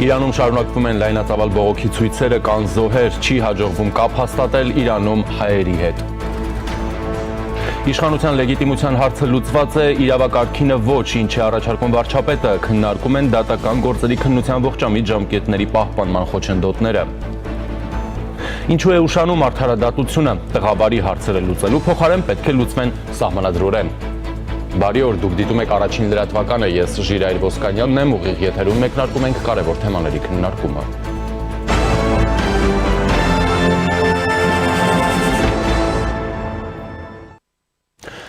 Իրանում շարունակվում են լայնածավալ բողոքի ցույցերը, կան զոհեր, չի հաջողվում կապ հաստատել Իրանում հայերի հետ։ Իշխանության լեգիտիմության հարցը լուծված է, իրավակարգինը ոչ, ինչ է առաջարկում վարչապետը, քննարկում են դատական գործերի քննության ողջամիտ ժամկետների պահպանման խոչընդոտները։ Ինչու է ուշանում արդարադատությունը, տղավարի հարցերը լուծելու փոխարեն պետք է լուծվեն սահմանադրորեն։ Բարի օր, դուք դիտում եք առաջին լրատվականը, ես Ժիրայր Ոսկանյանն եմ, ուղիղ եթերում մեկնարկում ենք կարևոր թեմաների քննարկումը։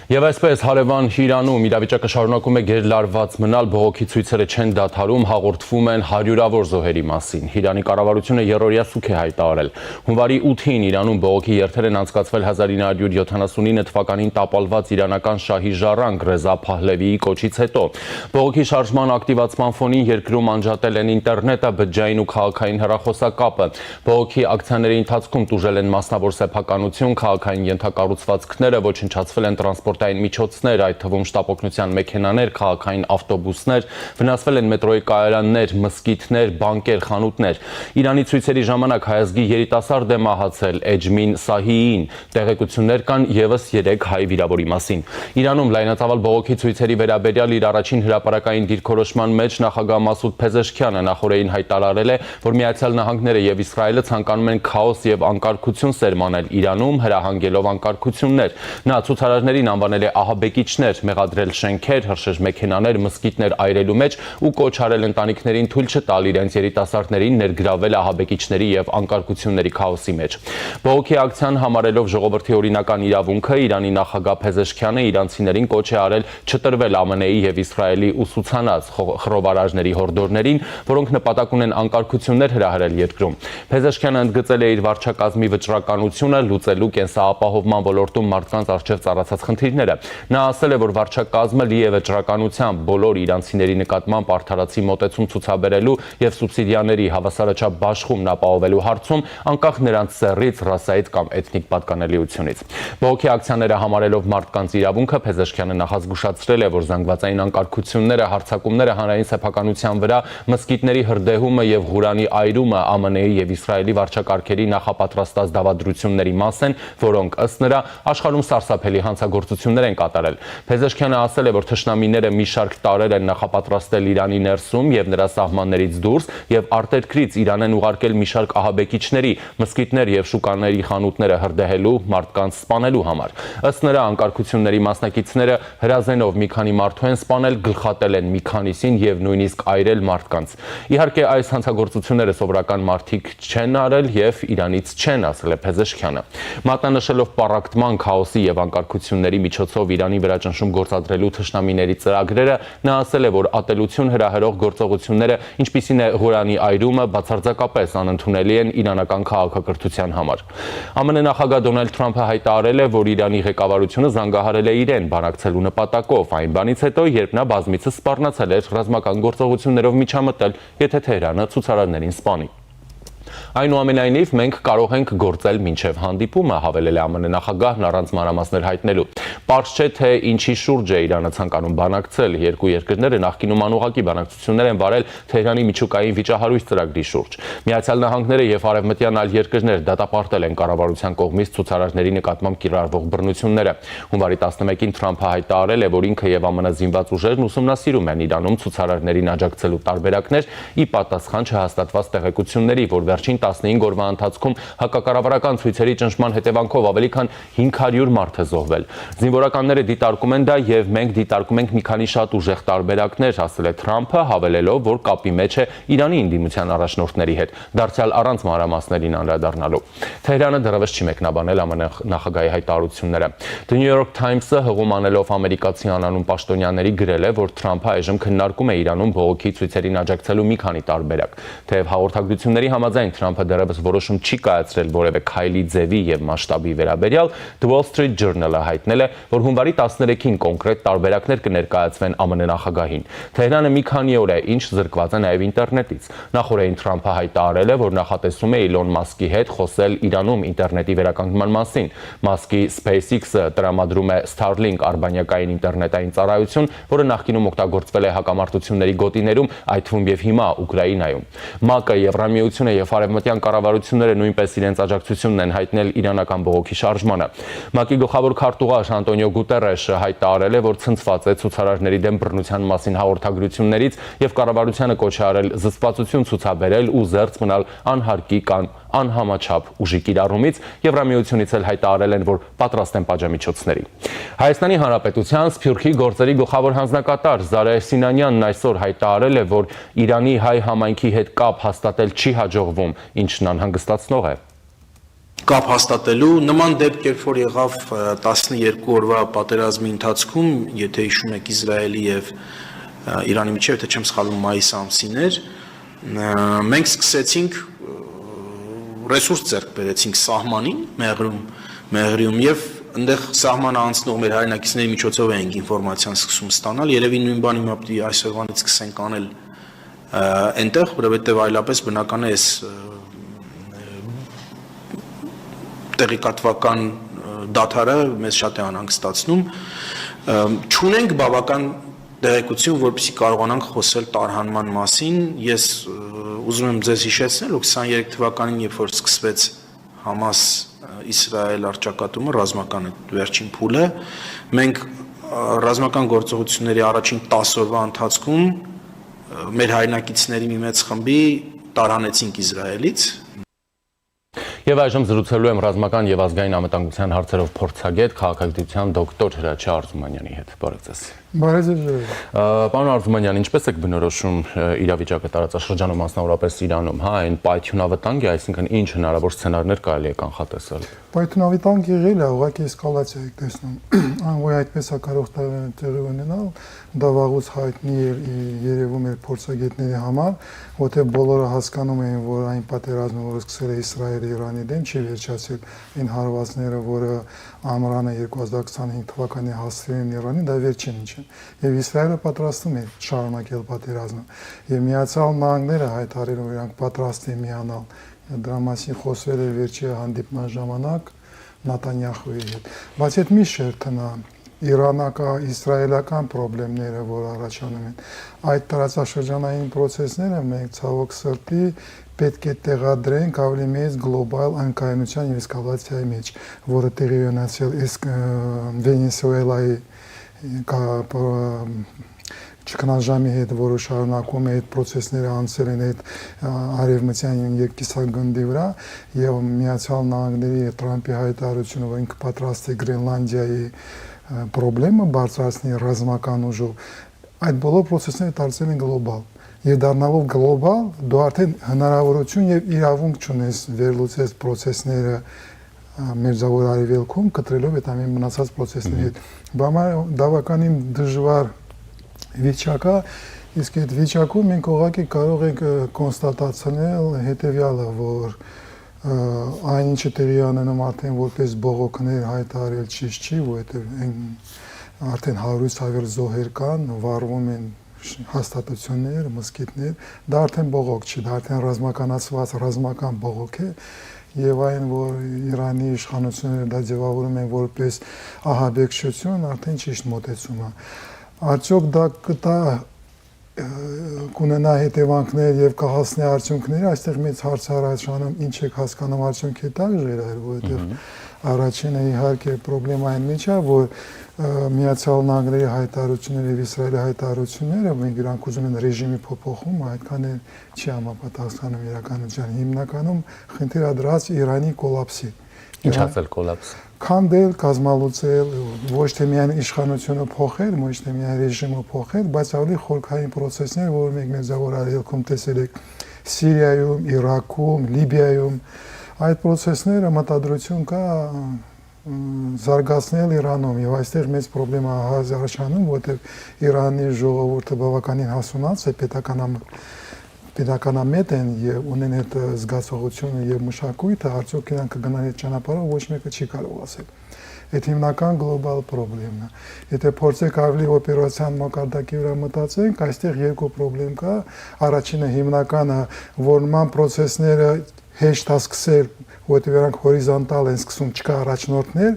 Եվ այսպես հարևան Իրանում իրավիճակը շարունակում է գերլարված մնալ, բողոքի ցույցերը չեն դադարում, հաղորդվում են հարյուրավոր զոհերի մասին։ Իրանի կառավարությունը երրորդյա սուք է հայտարարել։ Հունվարի 8-ին Իրանում բողոքի երթեր են անցկացվել 1979 թվականին տապալված իրանական շահի ժառանգ Ռեզա Փահլևիի կոչից հետո։ Բողոքի շարժման ակտիվացման ֆոնին երկրում անջատել են ինտերնետը, բջջային ու քաղաքային հեռախոսակապը։ Բողոքի ակցիաների ընթացքում տուժել են մասնավոր սեփականություն, քաղաքային ենթակառուցվածքները, ոչնչացվել են տրանսպորտային միջոցներ, այդ թվում շտապօգնության մեքենաներ, քաղաքային ավտոբուսներ, վնասվել են մետրոյի կայարաններ, մզկիթներ, բանկեր, խանութներ։ Իրանի ցույցերի ժամանակ հայազգի երիտասարդ է մահացել Էջմին Սահիին, տեղեկություններ կան ևս 3 հայ վիրավորի մասին։ Իրանում լայնածավալ բողոքի ցույցերի վերաբերյալ իր առաջին հրապարակային դիրքորոշման մեջ նախագահ Մասուդ Փեզեշքյանը նախորդին հայտարարել է, որ Միացյալ Նահանգները եւ Իսրայելը ցանկանում են քաոս եւ անկարգություն սերմանել Իրանում, հրահանգելով անկարգություններ։ Նա ցուցարարներին անվանել է ահաբեկիչներ, մեղադրել շենքեր, հրշեջ մեքենաներ, մզկիթներ այրելու մեջ ու կոչ արել ընտանիքներին թույլ չտալ իրենց երիտասարդներին ներգրավել ահաբեկիչների եւ անկարգությունների քաոսի մեջ։ Բողոքի ակցիան համարելով ժողովրդի օրինական իրավունքը, Իրանի նախագահ Փեզեշքյանը իրանցիներին կոչ է արել չտրվել ԱՄՆ-ի եւ Իսրայելի ուսուցանած խռովարարների հորդորներին, որոնք նպատակ ունեն անկարգություններ հրահրել երկրում։ Փեզեշքյանը ընդգծել է իր վարչակազմի վճռականությունը լուծելու կենսապահովման ոլորտում մարդկանց առջև ծառացած խնդիրները։ Նա ասել է, որ վարչակազմը լի է վճռականությամբ բոլոր իրանցիների նկատմամբ արդարացի մոտեցում ցուցաբերելու եւ սուբսիդիաների հավասարաչափ բաշխումն ապահովելու հարցում, անկախ նրանց սեռից, ռասայից կամ էթնիկ պատկանելիությունից։ Բողոքի ակցիաները համարելով մարդկանց իրավունքը, Փեզեշքյանը նախազգուշացրել է, որ զանգվածային անկարգությունները, հարձակումները հանրային սեփականության վրա, մզկիթների հրդեհումը եւ Ղուրանի այրումը ԱՄՆ-ի եւ Իսրայելի վարչակարգերի նախապատրաստած դավադրությունների մաս են, որոնք ըստ նրա աշխարհում սարսափելի հանցագործություններ են կատարել։ Փեզեշքյանը ասել է, որ թշնամիները մի շարք տարեր են նախապատրաստել Իրանի ներսում եւ նրա սահմաններից դուրս եւ արտերկրից Իրան են ուղարկել մի շարք ահաբեկիչների, մզկիթներ եւ շուկաների խանութները հրդեհելու, մարդկանց սպանելու համար։ Ըստ նրա անկարգությունների մասնակիցները հրազենով մի քանի մարդու են սպանել, գլխատել են մի քանիսին եւ նույնիսկ այրել մարդկանց։ Իհարկե այս հանցագործությունները սովորական մարդիկ չեն արել եւ Իրանից չեն, ասել է Փեզեշքյանը։ Մատնանշելով պառակտման, քաոսի եւ անկարգությունների միջոցով Իրանի վրա ճնշում գործադրելու թշնամիների ծրագրերը, նա ասել է, որ ատելություն հրահրող գործողությունները, ինչպիսին է Ղուրանի այրումը, բացարձակապես անընդունելի են իրանական քաղաքակրթության համար։ ԱՄՆ նախագահ Դոնալդ Թրամփը հայտարարել է, որ Իրանի ղեկավարությունը զանգահարել է իրեն բանակցելու նպատակով, այն բանից հետո, երբ նա բազմիցս սպառնացել էր ռազմական գործողություններով միջամտել, եթե Թեհրանը ցուցարարներին սպանի։ Այնուամենայնիվ մենք կարող ենք գործել մինչև հանդիպումը, հավելել է ԱՄՆ նախագահն առանց մանրամասներ հայտնելու։ Պարզ չէ, թե ինչի շուրջ է Իրանը ցանկանում բանակցել։ Երկու երկրները նախկինում անուղղակի բանակցություններ են վարել Թեհրանի միջուկային վիճահարույց ծրագրի շուրջ։ Միացյալ Նահանգները եւ արևմտյան այլ երկրներ դատապարտել են կառավարության կողմից ցուցարարների նկատմամբ կիրառվող բռնությունները։ Հունվարի 11-ին Թրամփը հայտարարել է, որ ինքը եւ ԱՄՆ զինված ուժերն ուսումնասիրում են Իրանում ցուցարարներին աջակցելու տարբերակներ՝ ի պատասխան չհաստատված տեղեկությունների, որ վերջին 15 օրվա ընթացքում հակակառավարական ցույցերի ճնշման հետևանքով ավելի քան 500 մարդ է զոհվել։ Զինվորականները դիտարկում են դա եւ մենք դիտարկում ենք մի քանի շատ ուժեղ տարբերակներ, ասել է Թրամփը, հավելելով, որ կապի մեջ է Իրանի ինդիմության առաջնորդների հետ, դարձյալ առանց մանրամասներին անդրադառնալու։ Թեհրանը դեռևս չի մեկնաբանել ԱՄՆ նախագահի հայտարարությունները։ The New York Times-ը հղում անելով ամերիկացի անանուն պաշտոնյաների գրել է, որ Թրամփը այժմ քննարկում է Իրանում բողոքի ցույցերին աջակցելու մի քանի տարբերակ։ Թեև հաղորդագրությունների համաձայն սակայն Թրամփը դեռևս որոշում չի կայացրել որևէ քայլի ձևի եւ մասշտաբի վերաբերյալ, The Wall Street Journal-ը հայտնել է, որ հունվարի 13-ին կոնկրետ տարբերակներ կներկայացվեն ԱՄՆ նախագահին։ Թեհրանը մի քանի օր է ինչ զրկված է նաեւ ինտերնետից։ Նախորդին Թրամփը հայտարարել է, որ նախատեսում է Իլոն Մասկի հետ խոսել Իրանում ինտերնետի վերականգնման մասին։ Մասկի SpaceX-ը տրամադրում է Starlink արբանյակային ինտերնետային ծառայություն, որը նախկինում օգտագործվել է հակամարտությունների գոտիներում, այդ թվում եւ հիմա Ուկրաինայում։ ՄԱԿ-ը, Եվրամիությունը եւ արևմտյան կառավարությունները նույնպես իրենց աջակցությունն են հայտնել իրանական բողոքի շարժմանը։ ՄԱԿ-ի գլխավոր քարտուղար Անտոնիո Գուտերեշը հայտարարել է, որ ցնցված է ցուցարարների դեմ բռնության մասին հաղորդագրություններից եւ կառավարությանը կոչ է արել զսպվածություն ցուցաբերել ու զերծ մնալ անհարկի կամ անհամաչափ ուժի կիրառումից, Եվրամիությունից էլ հայտարարել են, որ պատրաստ են պատժամիջոցների։ Հայաստանի Հանրապետության Սփյուռքի գործերի գլխավոր հանձնակատար Զարե Սինանյանն այսօր հայտարարել է, որ Իրանի հայ համայնքի հետ կապ հաստատել չի հաջողվում, ինչն անհանգստացնող է։ Կապ հաստատելու նման դեպք, երբ որ եղավ 12 օրվա պատերազմի ընթացքում, եթե հիշում եք Իսրայելի եւ Իրանի միջև, եթե չեմ սխալվում, մայիս ամսին էր, մենք սկսեցինք ռեսուրս ձեռք բերեցինք սահմանին, Մեղրիում եւ այնտեղ սահմանը անցնող մեր հայրենակիցների միջոցով էինք ինֆորմացիան սկսում ստանալ, երևի նույն բանը հիմա պետք է այսօրվանից սկսենք անել այնտեղ, որովհետեւ այլապես բնական է այս տեղեկատվական դադարը մեզ շատ է անհանգստացնում, չունենք բավական տեղեկություն, որպեսզի կարողանանք խոսել տարհանման մասին։ Ես ուզում եմ ձեզ հիշեցնել, որ 23 թվականին, երբ որ սկսվեց Համաս-Իսրայել առճակատումը, ռազմական վերջին փուլը, մենք ռազմական գործողությունների առաջին 10 օրվա ընթացքում մեր հայրենակիցների մի մեծ խմբի տարհանեցինք Իսրայելից։ Եվ այժմ զրուցելու եմ ռազմական եւ ազգային անվտանգության հարցերով փորձագետ, քաղաքագիտության դոկտոր Հրաչյա Արզումանյանի հետ։ Բարև ձեզ։ Բարև ձեզ։ Պարոն Արզումանյան, ինչպես եք բնորոշում իրավիճակը տարածաշրջանում, մասնավորապես Իրանում, հա, այն պայթյունավտանգ է, այսինքն ինչ հնարավոր սցենարներ կարելի է կանխատեսել։ Պայթյունավտանգ եղել է, ուղղակի էսկալացիա եք տեսնում։ Որ այդպես է կարող տեղի ունենալ, դա վաղուց հայտնի էր երևում էր փորձագետների համար, որտեղ բոլորը հասկանում էին, որ այն պատերազմը, որը սկսել է Իսրայելը Իրանի դեմ, չի վերջացել այն հարվածները, որը Ամրանը 2025 թվականին հասցրել են Իրանին, դա վերջինն չէ։ Եվ Իսրայելը պատրաստում է շարունակել պատերազմը։ Եվ Միացյալ Նահանգները հայտարարել որ իրանք պատրաստ են միանալ։ Դրա մասին խոսվել է վերջի հանդիպման ժամանակ Նեթանյախուի հետ։ Բայց այդ մի շերտը իրանական-իսրայելական խնդիրները, որ առաջանում են, այդ տարածաշրջանային process-ները մենք ցավոք սրտի պետք է տեղադրենք ավելի մեծ գլոբալ անկայունության եւ էսկալացիայի մեջ, որը տեղի ունեցել Վենեսուելայի ճգնաժամի հետ, որը շարունակում է այդ process-ները անցել են այդ արևմտյան երկկիսագնդի վրա եւ Միացյալ Նահանգների Թրամփի հայտարարությունը, որ ինքը պատրաստ է Գրենլանդիայի պրոբլեմը բարձրացնի ռազմական ուժով, այդ բոլոր process-ները դարձել են գլոբալ։ Եվ դառնալով գլոբալ, դու արդեն հնարավորություն եւ իրավունք ունես վերլուծել process-ները մերձավոր արևելքում, կտրելով այդ ամեն մնացած process-ների հետ։ Բավականին դժվար վիճակ է, իսկ այդ վիճակում մենք ուղղակի կարող ենք կոնստատացնել հետեւյալը, որ այն ինչը տեղի ունենում արդեն որպես բողոքներ հայտարարել ճիշտ չի, որովհետև արդեն 100-ից զոհեր կան, վառվում են հաստատություններ, մզկիթներ, դա արդեն բողոք չի, դա արդեն ռազմականացված ռազմական բողոք է եւ այն, որ Իրանի իշխանությունները դա ձևավորում են որպես ահաբեկչություն, արդեն ճիշտ մոտեցում է։ Արդյոք դա կտա կունենա հետևանքներ եւ կհասնի արդյունքների, այստեղ մեծ հարց առաջանում ինչ եք հասկանում արդյունքի տակ ժերայր, որովհետեւ առաջինը իհարկե խնդրեմային մեջ է, որ Միացյալ Նահանգների հայտարարությունները եւ Իսրայելի հայտարարությունները, մենք իրանք ուզում են ռեժիմի փոփոխում, այդքան էլ չի համապատասխանում իրականության։ Հիմնականում խնդիրը դրած Իրանի կոլապսի։ Ինչ ասել կոլապս։ Քանդել, կազմալուծել, ոչ թե միայն իշխանությունը փոխել, ոչ թե միայն ռեժիմը փոխել, բայց ավելի խորքային process-ներ, որ մենք մերձավոր արևելքում տեսել ենք Սիրիայում, Իրաքում, Լիբիայում, այդ process-ները մտադրություն կա զարգացնել Իրանում եւ այստեղ մեծ խնդրեմ առաջանում, որտեղ Իրանի ժողովուրդը բավականին հասունած է պետական պետականամետ են եւ ունեն այդ զգացողությունը եւ մշակույթը, արդյոք իրանք կգնան այդ ճանապարհով, ոչ մեկը չի կարող ասել։ Այդ հիմնական գլոբալ խնդիրն է։ Եթե փորձեք ավելի օպերացիան մակարդակի վրա մտածենք, այստեղ երկու խնդրեմ կա։ Առաջինը հիմնականը որոնման process-ները հեշտ է սկսել, որտեղ իրանք հորիզոնտալ են սկսում, չկա առաջնորդներ,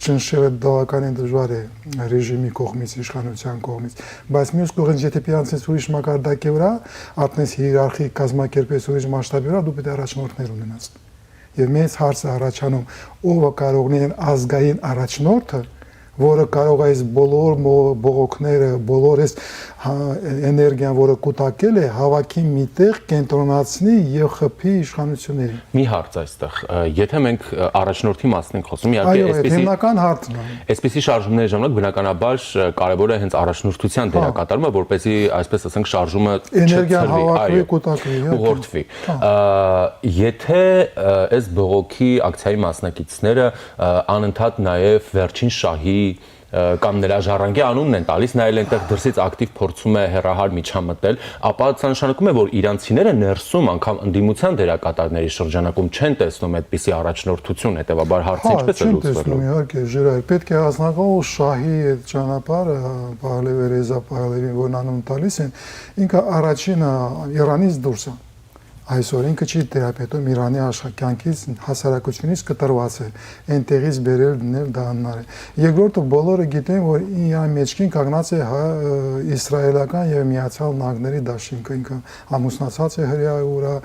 ճնշելը բավականին դժվար է ռեժիմի կողմից, իշխանության կողմից, բայց մյուս կողմից եթե պիանցես ուրիշ մակարդակի վրա, ատնես հիերարխիկ կազմակերպես ուրիշ մասշտաբի վրա, դու պետք է առաջնորդներ ունենաս։ Եվ մեծ հարցը առաջանում, ով կարող է ազգային առաջնորդը, որը կարող է բոլոր բողոքները, բոլոր այս էներգիան, որը կուտակել է, հավաքի միտեղ կենտրոնացնի եւ խփի իշխանություններին։ Մի հարց այստեղ, եթե մենք առաջնորդի մասն ենք խոսում, իհարկե այսպեսի հիմնական հարցն է։ Այսպեսի շարժումների ժամանակ բնականաբար կարևոր է հենց առաջնորդության դերակատարումը, որպեսզի այսպես ասենք շարժումը էներգիան հավաքվի, կուտակվի, ուղղորդվի։ Եթե այս բողոքի ակցիայի մասնակիցները անընդհատ նաև վերջին շահի կամ նրա ժառանգի անունն են տալիս, նայել այնտեղ դրսից ակտիվ փորձում է հերահար միջամտել, ապա դա նշանակում է, որ իրանցիները ներսում անգամ ընդդիմության դերակատարների շրջանակում չեն տեսնում այդպիսի առաջնորդություն, հետեւաբար հարցը ինչպես է լուծվելու։ Իհարկե, ժիրայր, պետք է հասնական շահի այդ ճանապարհը, Փահլևի Ռեզա Փահլևին, որն անուն տալիս են, ինքը առաջինը Իրանից դուրս է։ Այսօր ինքը չի թերապետում Իրանի աշխարհքյանքից հասարակությունից կտրված է, այնտեղից բերել դնել դա աննար է։ Երկրորդը բոլորը գիտեն, որ Իրանի մեջքին կանգնած է իսրայելական եւ Միացյալ Նահանգների դաշինքը, ինքը ամուսնացած է հրեա ուրա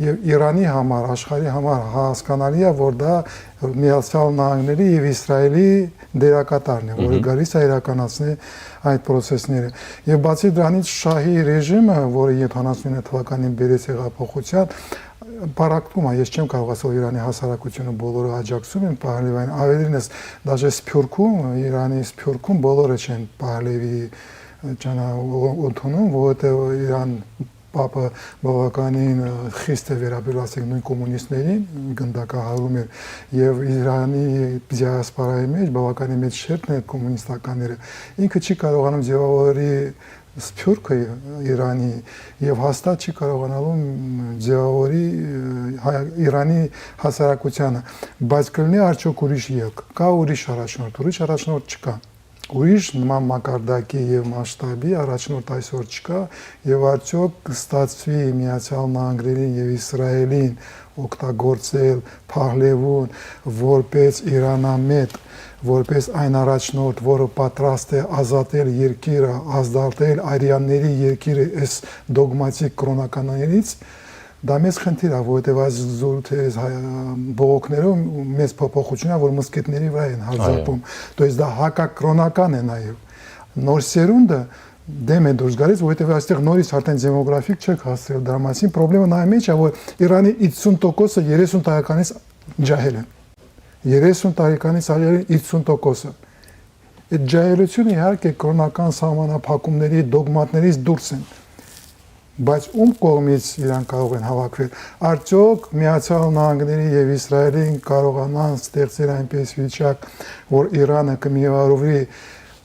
եւ Իրանի համար, աշխարհի համար հասկանալի է, որ դա Միացյալ Նահանգների եւ Իսրայելի դերակատարն է, որը գալիս է իրականացնել այդ process-ները։ Եվ բացի դրանից շահի ռեժիմը, որը 79 թվականին բերեց հեղափոխության, բարակտում է, ես չեմ կարող ասել Իրանի հասարակությունը բոլորը աջակցում են Փահլևին, ավելինս դաժե Սփյուռքում, Իրանի Սփյուռքում բոլորը չեն Փահլևի ընդունում, որովհետեւ Իրան Պապը բավականին խիստ է վերաբերել ասենք նույն կոմունիստներին, գնդակահարում էր եւ Իրանի դիասպորայի մեջ բավականին մեծ շերտն է կոմունիստականները։ Ինքը չի կարողանում ձևավորի Սփյուռքը Իրանի եւ հաստատ չի կարողանալու ձևավորի Իրանի հասարակությանը, բայց կլինի արդյոք ուրիշ ելք, կա ուրիշ առաջնորդ չկա։ Ուրիշ նման մակարդակի եւ մասշտաբի առաջնորդ այսօր չկա եւ արդյոք կստացվի Միացյալ Նահանգներին եւ Իսրայելին օգտագործել Փահլևուն որպես Իրանամետ, որպես այն առաջնորդ, որը պատրաստ է ազատել երկիրը, ազատել արյանների երկիրը այս դոգմատիկ կրոնականներից, դա մեծ խնդիր է, որովհետև այս զորքերից բողոքներում մեծ փոփոխություն է, որ մսկիթների վրա են հարձակվում։ Դոյս դա հակակրոնական է նաև։ Նոր սերունդը դեմ է դուրս գալիս, որովհետև այստեղ նորից արդեն դեմոգրաֆիկ չեք հասցրել դրա մասին։ Պրոբլեմը նա մեջ է, որ Իրանի 50%-ը 30 տարեկանից ջահել են։ 30 տարեկանից աջել 50%-ը։ Այդ ջահելությունը իհարկե կրոնական սահմանափակումների, դոգմատներից դուրս են։ Բայց ում կողմից իրան կարող են հավաքվել, արդյոք Միացյալ Նահանգների եւ Իսրայելին կարողանան ստեղծել այնպես վիճակ, որ Իրանը կմիավորվի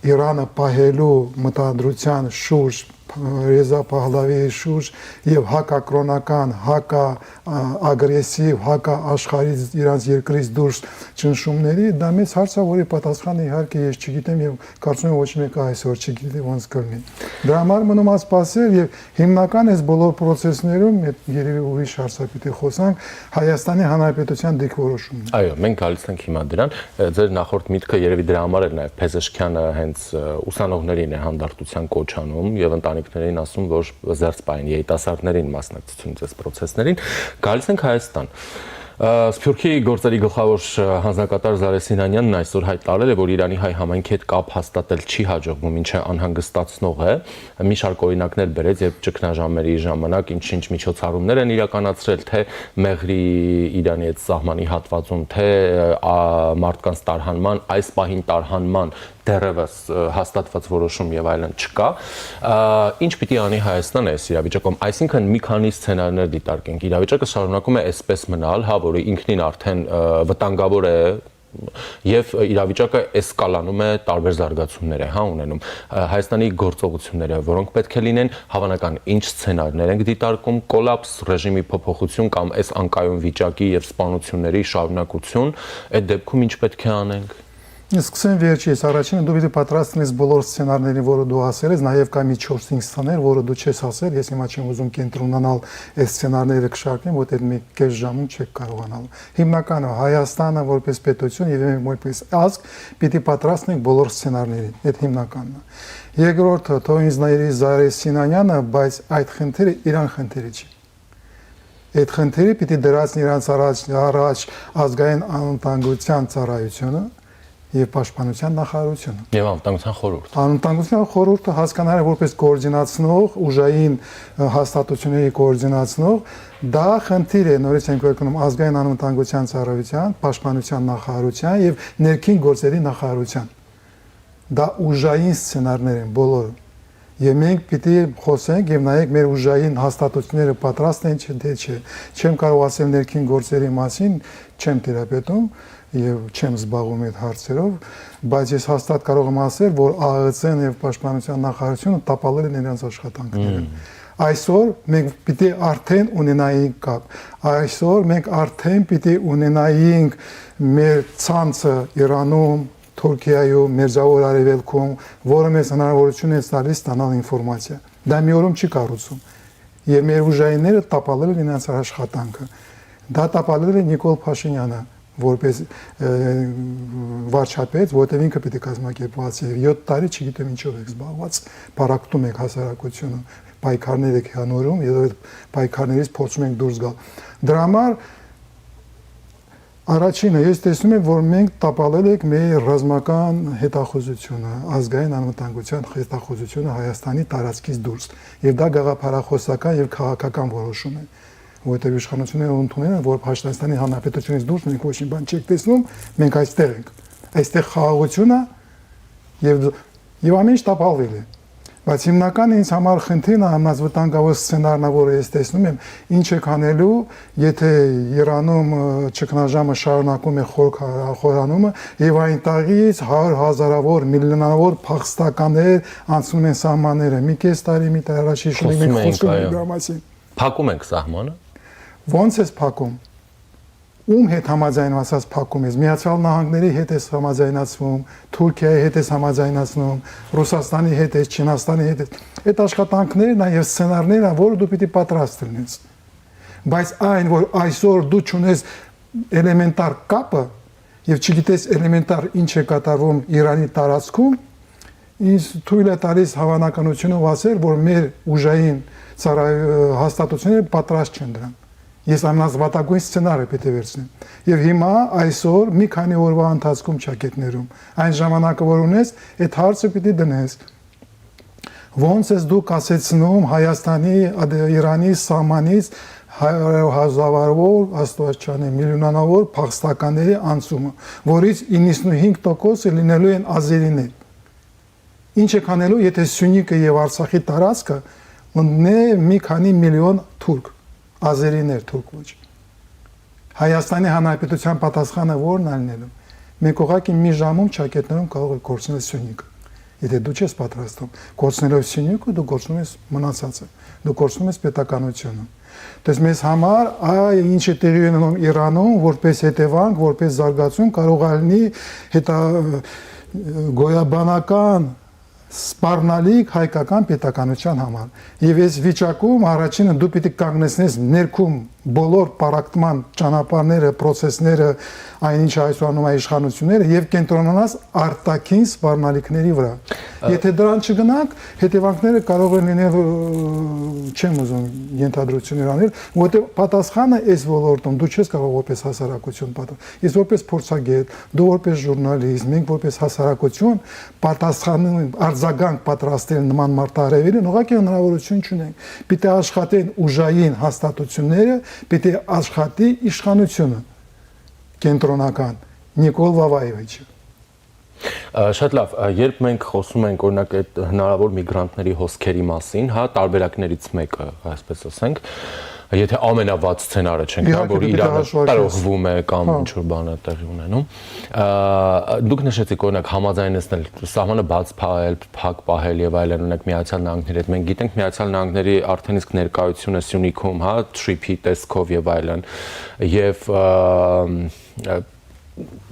Իրանը պահելու մտադրության շուրջ, Ռեզա Փահլավիի շուրջ եւ հակակրոնական, հակաագրեսիվ, հակաաշխարհից իրանց երկրից դուրս ճնշումների, դա մեծ հարց է, որի պատասխանը իհարկե ես չգիտեմ եւ կարծում եմ ոչ մեկը այսօր չգիտի ոնց կլինի։ Դրա համար մնում է սպասել եւ հիմնական այս բոլոր process-ներում երևի ուրիշ հարցը պիտի խոսանք Հայաստանի Հանրապետության դիրքորոշումն։ Այո, մենք գալիս ենք հիմա դրան, ձեր նախորդ միտքը երևի դրա համար էր նաեւ Փեզեշքյանը հենց ուսանողներին է հանդարտության կոչ անում եւ ընտանիքներին ասում, որ զերծ պահեն երիտասարդներին մասնակցությունից այս process-ներին։ Գալիս ենք Հայաստան։ Սփյուռքի գործերի գլխավոր հանձնակատար Զարե Սինանյանն այսօր հայտարարել է, որ Իրանի հայ համայնքի հետ կապ հաստատել չի հաջողվում, ինչը անհանգստացնող է։ Մի շարք օրինակներ բերեց, երբ ճգնաժամերի ժամանակ ինչ-ինչ միջոցառումներ են իրականացրել, թե Մեղրի Իրանի հետ սահմանի հատվածում, թե մարդկանց տարհանման, այս պահին տարհանման դեռևս հաստատված որոշում եւ այլն չկա։ Ինչ պիտի անի Հայաստանը այս իրավիճակում, այսինքն մի քանի սցենարներ դիտարկենք։ Իրավիճակը շարունակում է այսպես մնալ, հա, որը ինքնին արդեն վտանգավոր է եւ իրավիճակը էսկալանում է, տարբեր զարգացումներ է, հա, ունենում։ Հայաստանի գործողությունները, որոնք պետք է լինեն, հավանական ինչ սցենարներ են դիտարկում, կոլապս, ռեժիմի փոփոխություն կամ այս անկայուն վիճակի եւ սպանությունների շարունակություն, այդ դեպքում ինչ պետք է անենք։ Սկսեմ վերջից, առաջինը դու պիտի պատրաստ ես բոլոր սցենարներին, որը դու ասել ես, նաև կա մի 4-5 սցենար, որը դու չես ասել, ես հիմա չեմ ուզում կենտրոնանալ այս սցենարները կշարքեմ, որտեղ մի կես ժամում չեք կարողանալ։ Հիմնականը Հայաստանը որպես պետություն եւ մենք որպես ազգ պիտի պատրաստ ենք բոլոր սցենարներին, այդ հիմնականն է։ Երկրորդը, թող ինձ նայերի Զարե Սինանյանը, բայց այդ խնդիրը իրան խնդիրը չի։ Այդ խնդիրը պիտի դրացնի իրանց առաջ ազգային անվտանգության ծառայությունը եւ պաշտպանության նախարարությունը եւ անվտանգության խորհուրդ։ Անվտանգության խորհուրդը հասկանալի որպես կոորդինացնող, ուժային հաստատությունների կոորդինացնող, դա խնդիր է, նորից ենք կրկնում, ազգային անվտանգության ծառայության, պաշտպանության նախարարության եւ ներքին գործերի նախարարության։ Դա ուժային սցենարներ են բոլորը։ Եվ մենք պիտի խոսենք եւ նայեք մեր ուժային հաստատությունները պատրաստ են թե չէ։ Չեմ կարող ասել ներքին գործերի մասին, չեմ թերապետում եւ չեմ զբաղվում այդ հարցերով, բայց ես հաստատ կարող եմ ասել, որ ԱՂՑ-ն եւ պաշտպանության նախարարությունը տապալել են իրենց աշխատանքները։ Այսօր մենք պիտի արդեն ունենայինք կապ։ Այսօր մենք արդեն պիտի ունենայինք մեր ցանցը Իրանում, Թուրքիայում, Մերձավոր Արևելքում, որը մեզ հնարավորություն է տալիս ստանալ ինֆորմացիա։ Դա մի օրում չի կառուցում։ Եվ մեր ուժայինները տապալել են իրենց աշխատանքը։ Դա տապալել է Նիկոլ Փաշինյանը որպես վարչապետ, որտեղ ինքը պիտի կազմակերպված է 7 տարի չգիտեմ ինչով եք զբաղված, բարակտում եք հասարակությունը, պայքարներ եք հանորում, եւ այդ պայքարներից փորձում ենք դուրս գալ։ Դրա համար առաջինը ես տեսնում եմ, որ մենք տապալել ենք մեր ռազմական հետախուզությունը, ազգային անվտանգության հետախուզությունը Հայաստանի տարածքից դուրս, եւ դա գաղափարախոսական եւ քաղաքական որոշում է, որտեղ իշխանությունները ընդունել են, որ Հայաստանի Հանրապետությունից դուրս մենք ոչ մի բան չենք տեսնում, մենք այստեղ ենք։ Այստեղ խաղաղությունը եւ ամեն ինչ տապալվել է։ Բայց հիմնական ինձ համար խնդիրն է ամենավտանգավոր սցենարն է, որը ես տեսնում եմ, ինչ է անելու, եթե Իրանում ճգնաժամը շարունակում է խորանումը եւ այնտեղից 100,000-ավոր, միլիոնավոր փախստականներ անցնում են սահմանները։ Մի կես տարի, մի տարի առաջ հիշում եմ մենք խոսում ենք դրա մասին։ Փակում ենք սահմանը։ Ոնց է փակում։ Ում հետ համաձայնված փակում ես, Միացյալ Նահանգների հետ ես համաձայնացվում, Թուրքիայի հետ ես համաձայնացնում, Ռուսաստանի հետ ես, Չինաստանի հետ ես։ Այդ աշխատանքներն են եւ սցենարներն են, որը դու պիտի պատրաստ լինես։ Բայց այն, որ այսօր դու չունես էլեմենտար կապը եւ չգիտես էլեմենտար ինչ է կատարվում Իրանի տարածքում, ինձ թույլ է տալիս հավանականությունով ասել, որ մեր ուժային հաստատությունները պատրաստ չեն դրան։ Ես ամենազվատագույն սցենարը պետք է վերցնեմ։ Եվ հիմա այսօր մի քանի օրվա ընթացքում ճակետներում այն ժամանակը որ ունես, այդ հարցը պիտի դնես։ Ոնց ես դու կասեցնում Հայաստանի, Իրանի սահմանից հազարավոր, աստվածչանի, միլիոնավոր փախստականների անցումը, որից 95% լինելու են ազերիներ։ Ինչ է կանելու, եթե Սյունիքը եւ Արցախի տարածքը ունենա մի քանի միլիոն թուրք, ազերիներ, թուրք ոչ։ Հայաստանի Հանրապետության պատասխանը ո՞րն է լինելու։ Մենք ուղղակի մի ժամում ճակետներում կարող ենք կորցնել Սյունիքը։ Եթե դու չես պատրաստվում, կորցնելով Սյունիքը, դու կորցնում ես մնացածը, դու կորցնում ես պետականությունը։ Դες մեզ համար այ ինչ է տեղի ունենում Իրանում, որպես հետևանք, որպես զարգացում կարող է լինի հետա գոյաբանական սպառնալիք հայկական պետականության համար։ Եվ այս վիճակում առաջինը դու պիտի կանգնեցնես ներքում բոլոր պարակտման ճանապարհները, process-ները, այնինչ այսօր անում է իշխանությունները եւ կենտրոնանաս արտաքին սպառնալիքների վրա։ Եթե դրան չգնանք, հետևանքները կարող են լինել, չեմ ուզում ենթադրություններ անել, որովհետեւ պատասխանը այս ոլորտում դու չես կարող որպես հասարակություն պատասխանել։ Ես որպես փորձագետ, դու որպես ժուրնալիստ, մենք որպես հասարակություն պատասխանում արձագանք պատրաստել նման մարտահրավերին, ուղղակի հնարավորություն չունենք։ Պիտի աշխատեն ուժային հաստատությունները, պիտի աշխատի իշխանությունը կենտրոնական Նիկոլ Վավայևիչը։ Շատ լավ, երբ մենք խոսում ենք օրինակ այդ հնարավոր միգրանտների հոսքերի մասին, հա, տարբերակներից մեկը, այսպես ասենք, Եթե ամենավատ սցենարը չենք գա, որ Իրանը տարողվում է կամ ինչ-որ բան է տեղի ունենում։ Դուք նշեցիք օրինակ համաձայնեցնել սահմանը բաց փակել, փակ պահել եւ այլն, օրինակ Միացյալ Նահանգների հետ։ Մենք գիտենք Միացյալ Նահանգների արդեն իսկ ներկայությունը Սյունիքում, հա, trip-ի տեսքով եւ այլն։ Եվ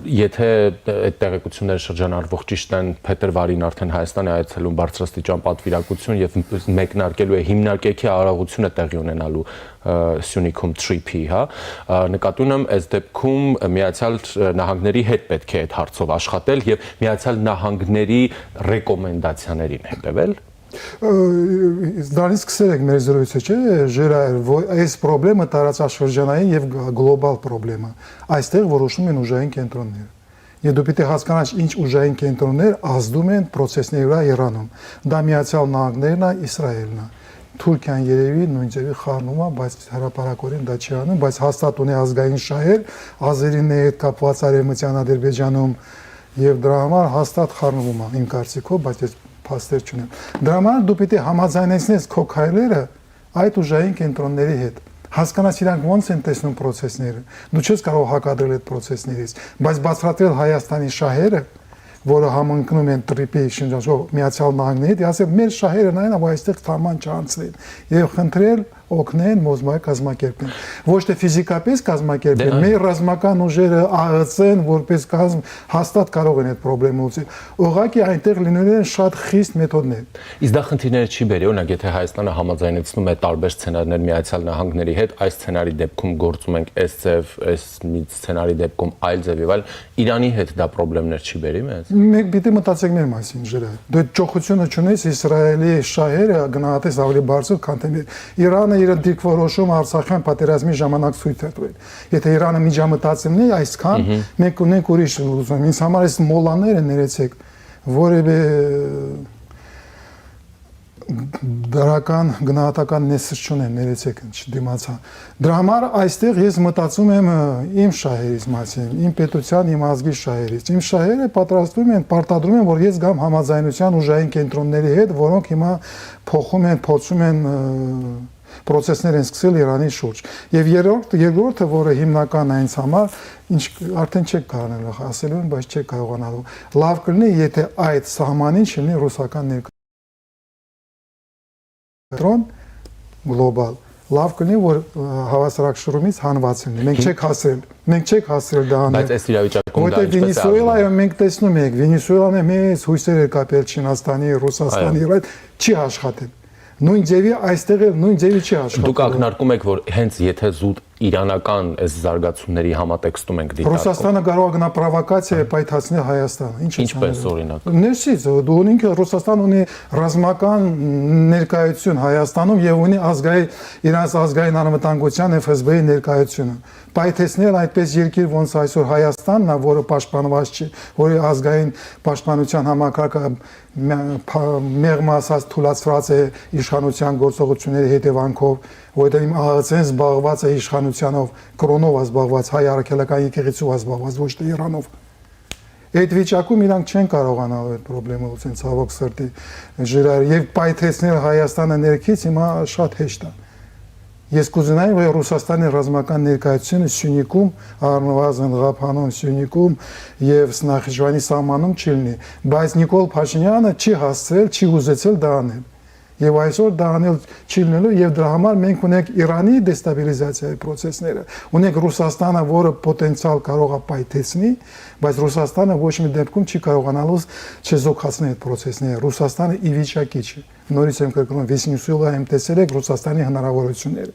եթե այդ տեղեկությունները շրջանառվող ճիշտ են, փետրվարին արդեն Հայաստան է այցելում բարձրաստիճան պատվիրակություն եւ մեկնարկելու է հիմնարկեքի արարողությունը տեղի ունենալու Սյունիքում trip-ի, հա, նկատի ունեմ այս դեպքում Միացյալ Նահանգների հետ պետք է այդ հարցով աշխատել եւ Միացյալ Նահանգների ռեկոմենդացիաներին հետեւել։ Դրանից սկսել ենք մեր զրույցը, չէ՞, Ժերայր, որ այս խնդրումը տարածաշրջանային եւ գլոբալ խնդրեմ է։ Այստեղ որոշում են ուժային կենտրոնները։ Եվ դու պիտի հասկանաս, ինչ ուժային կենտրոններ ազդում են process-ների վրա Իրանում։ Դա Միացյալ Նահանգներն է, Իսրայելն է։ Թուրքիան երևի նույն ձևի խառնում է, բայց հրապարակորեն դա չի անում, բայց հաստատ ունի ազգային շահեր, ազերիների հետ կապված Արևմտյան Ադրբեջանում եւ դրա համար հաստատ խառնվում է իմ կարծիքով, բայց ես փաստեր չունեմ։ Դրա համար դու պիտի համաձայնեցնես քո քայլերը այդ ուժային կենտրոնների հետ։ Հասկանաս իրանք ոնց են տեսնում process-ները։ Դու չես կարող հակադրել այդ process-ներից, բայց բացատրել Հայաստանի շահերը, որը համընկնում են trip-ի շրջանով Միացյալ Նահանգների հետ, ասել մեր շահերը նայեն, որ այստեղ թարման չանցնեն եւ խնդրել օգնեն մոզմայ կազմակերպեն։ Ոչ թե ֆիզիկապես կազմակերպեն, մեր ռազմական ուժերը ԱԸՑ-ն որպես կազմ հաստատ կարող են այդ խնդրեմը լուծել։ Ուղղակի այնտեղ լինելու են շատ խիստ մեթոդներ։ Իսկ դա խնդիրները չի բերի, օրինակ եթե Հայաստանը համաձայնեցնում է տարբեր սցենարներ Միացյալ Նահանգների հետ, այս սցենարի դեպքում գործում ենք այս ձև, այս մի սցենարի դեպքում այլ ձև եւ այլ, Իրանի հետ դա խնդիրներ չի բերի մեզ։ Մենք պիտի մտածենք մեր մասին, Ժերայր։ Դու ճոխությունը չունես Իսրայելի շահերը գնահատես ավելի բարձր, քան թե Իրանը իր դիրքորոշում Արցախյան պատերազմի ժամանակ ցույց է տվել։ Եթե Իրանը միջամտածելն է այսքան, մենք ունենք ուրիշ լուծում։ Ինձ համար այս մոլաները ներեցեք, որևէ դրական գնահատական նեսս չունեն, ներեցեք, չդիմացա։ Դրա համար այստեղ ես մտածում եմ իմ շահերից մասին, իմ պետության, իմ ազգի շահերից։ Իմ շահերը պատրաստվում են, պարտադրում են, որ ես գամ համաձայնության ուժային կենտրոնների հետ, որոնք հիմա փոխում են, փոխում են process-ներ են սկսել Իրանի շուրջ։ Եվ երկրորդը, որը հիմնական է ինձ համար, ինչ արդեն չեք կարողանալ ասելու, բայց չեք կարողանալու։ Լավ կլինի, եթե այդ սահմանին չլինի ռուսական ներկայություն գլոբալ։ Լավ կլինի, որ հավասարակշռումից հանված լինի։ Մենք չեք հասցրել դա անել։ Բայց այս իրավիճակում դա ինչպես է։ Վենեսուելայում մենք տեսնում ենք, Վենեսուելան է մեծ հույսեր է կապել Չինաստանի, Ռուսաստանի հետ, չի աշխատել։ Նույն ձևի այստեղ էլ նույն ձևի չի աշխատում։ Դուք ակնարկում եք, որ հենց եթե զուտ իրանական այս զարգացումների համատեքստում ենք դիտարկում։ Ռուսաստանը կարող է գնա պրովոկացիա պայթացնել Հայաստանը։ Ինչպես օրինակ։ Ներսից դու ինքը Ռուսաստան ունի ռազմական ներկայություն Հայաստանում եւ ունի իրանց ազգային անվտանգության FSB-ի ներկայությունը։ Պայթեցնել այդպես երկիր ոնց այսօր Հայաստանն է, որը պաշտպանված չի, որի ազգային պաշտպանության համակարգը մեղմ ասած թուլացված է իշխանության գործողությունների հետևանքով, որտեղ իմ ԱԱՑ-ն զբաղված է իշխանությանով, կրոնով զբաղված, հայ առաքելական եկեղեցու զբաղված, ոչ թե Իրանով։ Այդ վիճակում իրանք չեն կարողանալ այդ խնդրեմը լուծել, ցավոք սրտի, Ժերայր, եւ պայթեցնել Հայաստանը ներքից հիմա շատ հեշտ է։ Ես կուզենայի, որ Ռուսաստանի ռազմական ներկայությունը Սյունիքում, առնվազն Ղափանում, Սյունիքում եւ Նախիջևանի սահմանում չլինի, բայց Նիկոլ Փաշինյանը չի հասցրել, չի ուզեցել դա անել։ Եվ այսօր դա անել չի լինելու եւ դրա համար մենք ունենք Իրանի դեստաբիլիզացիայի process-ները, ունենք Ռուսաստանը, որը պոտենցիալ կարող է պայթեցնի, բայց Ռուսաստանը ոչ մի դեպքում չի կարողանալու չզոքացնել այդ process-ները։ Ռուսաստանը ի վիճակի չի։ Նորից եմ կրկնում, Վենեսուելայում տեսել եք Ռուսաստանի հնարավորությունները։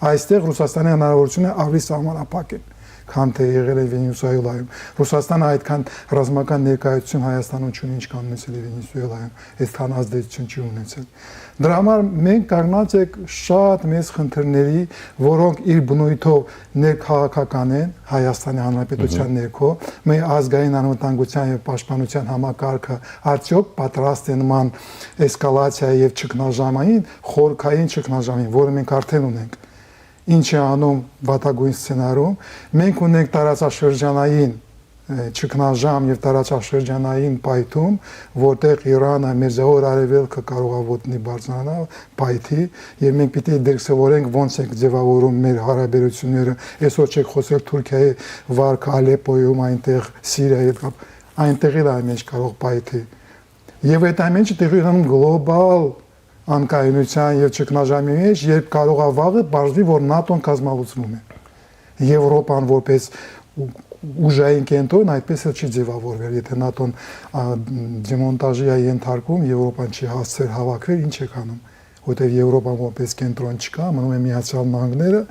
Այստեղ Ռուսաստանի հնարավորությունները ավելի սահմանափակ են, քան թե եղել է Վենեսուելայում։ Ռուսաստանը այդքան ռազմական ներկայություն Հայաստանում չունի, ինչքան ունեցել է Վենեսուելայում, այդքան ազդեցություն չի ունեցել։ Դրա համար մենք կանգնած ենք շատ մեծ խնդիրների, որոնք իր բնույթով ներքաղաքական են Հայաստանի Հանրապետության ներքո, մեր ազգային անվտանգության եւ պաշտպանության համակարգը արդյոք պատրաստ է նման էսկալացիա եւ ճգնաժամային, խորքային ճգնաժամին, որը մենք արդեն ունենք։ Ինչ է անում վատագույն սցենարում, մենք ունենք տարածաշրջանային ճգնաժամ եւ տարածաշրջանային պայթում, որտեղ Իրանը Մերձավոր Արևելքը կարող է ոտնի բարձրանալ պայթի, եւ մենք պիտի դերքսևորենք ոնց ենք ձևավորում մեր հարաբերությունները, այսօր չեք խոսել Թուրքիայի վարք Ալեպոյում, այնտեղ Սիրիայի, այնտեղ էլ այն մեջ կարող պայթի։ Եվ այդ ամենը տեղի ունենում գլոբալ անկայունության եւ ճգնաժամի մեջ, երբ կարող է վաղը բարձրի, որ ՆԱՏՕ-ն կազմալուծվում է։ Եվրոպան որպես ուժային կենտրոն այդպես էլ չի ձևավորվել, եթե ՆԱՏՕ-ն դեմոնտաժի է ենթարկվում, Եվրոպան չի հասցրել հավաքվել, ինչ է անում, որտեղ Եվրոպան որպես կենտրոն չկա, մնում է Միացյալ Նահանգները,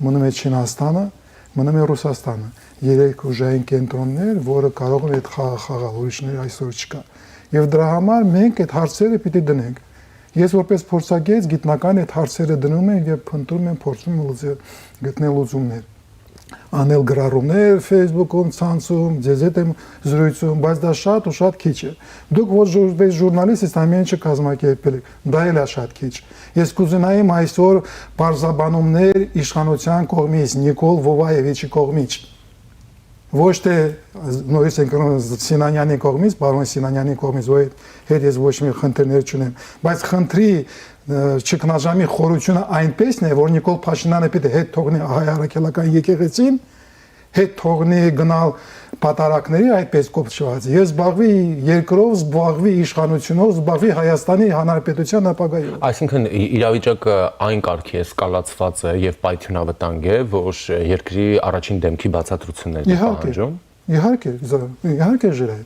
մնում է Չինաստանը, մնում է Ռուսաստանը, երեք ուժային կենտրոններ, որը կարող են այդ խաղը խաղալ, ուրիշներ այսօր չկա։ Եվ դրա համար մենք այդ հարցերը պիտի դնենք։ Ես որպես փորձագետ գիտնական այդ հարցերը դնում եմ եւ փնտրում եմ, փորձում եմ գտնել լուծումներ։ Անել գրառումներ Facebook-ում, ցանցում, ձեզ հետ եմ զրույցում, բայց դա շատ ու շատ քիչ է։ Դուք որպես ժուրնալիստ այս ամենը կազմակերպել եք, դա էլ է շատ քիչ։ Ես կուզենայի այսօր բարձաբանումներ իշխանության կողմից, Նիկոլ Վովայևիչի կողմից, ոչ թե նորից ենք Սինանյանի կողմից, պարոն Սինանյանի կողմից, որ հետ ես ոչ մի խնդիրներ չունեմ, բայց խնդրի ճգնաժամի խորությունը այնպեսն է, որ Նիկոլ Փաշինյանը պիտի հետ թողնի հայ առաքելական եկեղեցին, հետ թողնի գնալ պատարակների այդպես կոփչված։ Ես զբաղվի երկրով, զբաղվի իշխանությունով, զբաղվի Հայաստանի Հանրապետության ապագայով։ Այսինքն իրավիճակը այն կարգի է սկալացված է եւ պայթյունավտանգ է, որ երկրի առաջին դեմքի բացատրություններն են պահանջում։ Իհարկե ժրայ։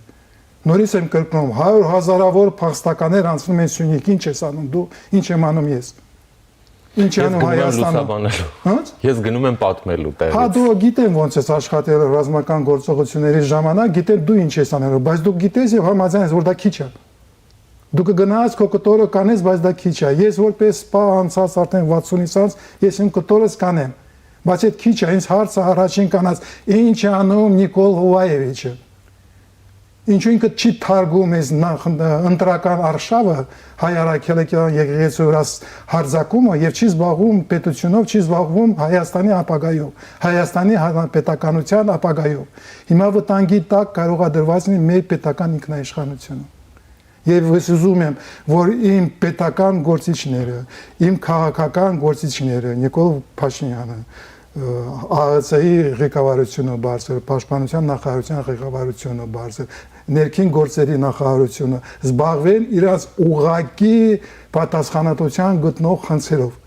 Նորից եմ կրկնում, 100,000-ավոր փախստականներ անցնում են Սյունիք, ինչ ես անում դու, ինչ եմ անում ես։ Ինչ անում Հայաստանը։ Ես գնում եմ պատմելու տեղից։ Հա դու գիտեմ ոնց ես աշխատել ռազմական գործողությունների ժամանակ, գիտեմ դու ինչ ես անել, բայց դու գիտես եւ համաձայն ես որ դա քիչ է։ Դու կգնաս քո կտորը կանես, բայց դա քիչ է։ Ես որպես սպա անցած արդեն 60-ից անց, ես իմ կտորս կանեմ։ Բայց այդ քիչ է, ինձ հարցը առաջին կանած, ինչ է անում Նիկոլ Վովայևիչը։ Ինչու ինքը չի թարգում այս ընտրական արշավը հայ առաքելական եկեղեցու վրա հարձակումը եւ չի զբաղվում պետությունով, չի զբաղվում Հայաստանի ապագայով, Հայաստանի պետականության ապագայով։ Հիմա վտանգի տակ կարող է դրված լինի մեր պետական ինքնաիշխանությունը։ Եվ ես ուզում եմ, որ իմ պետական գործիչները, իմ քաղաքական գործիչները, Նիկոլ Փաշինյանը, ԱԱՑ-ի ղեկավարությունը բարձր, Պաշտպանության նախարարության ղեկավարությունը բարձր, ներքին գործերի նախարարությունը զբաղվեն իրաց ուղղակի պատասխանատվության գտնող խնդրերով։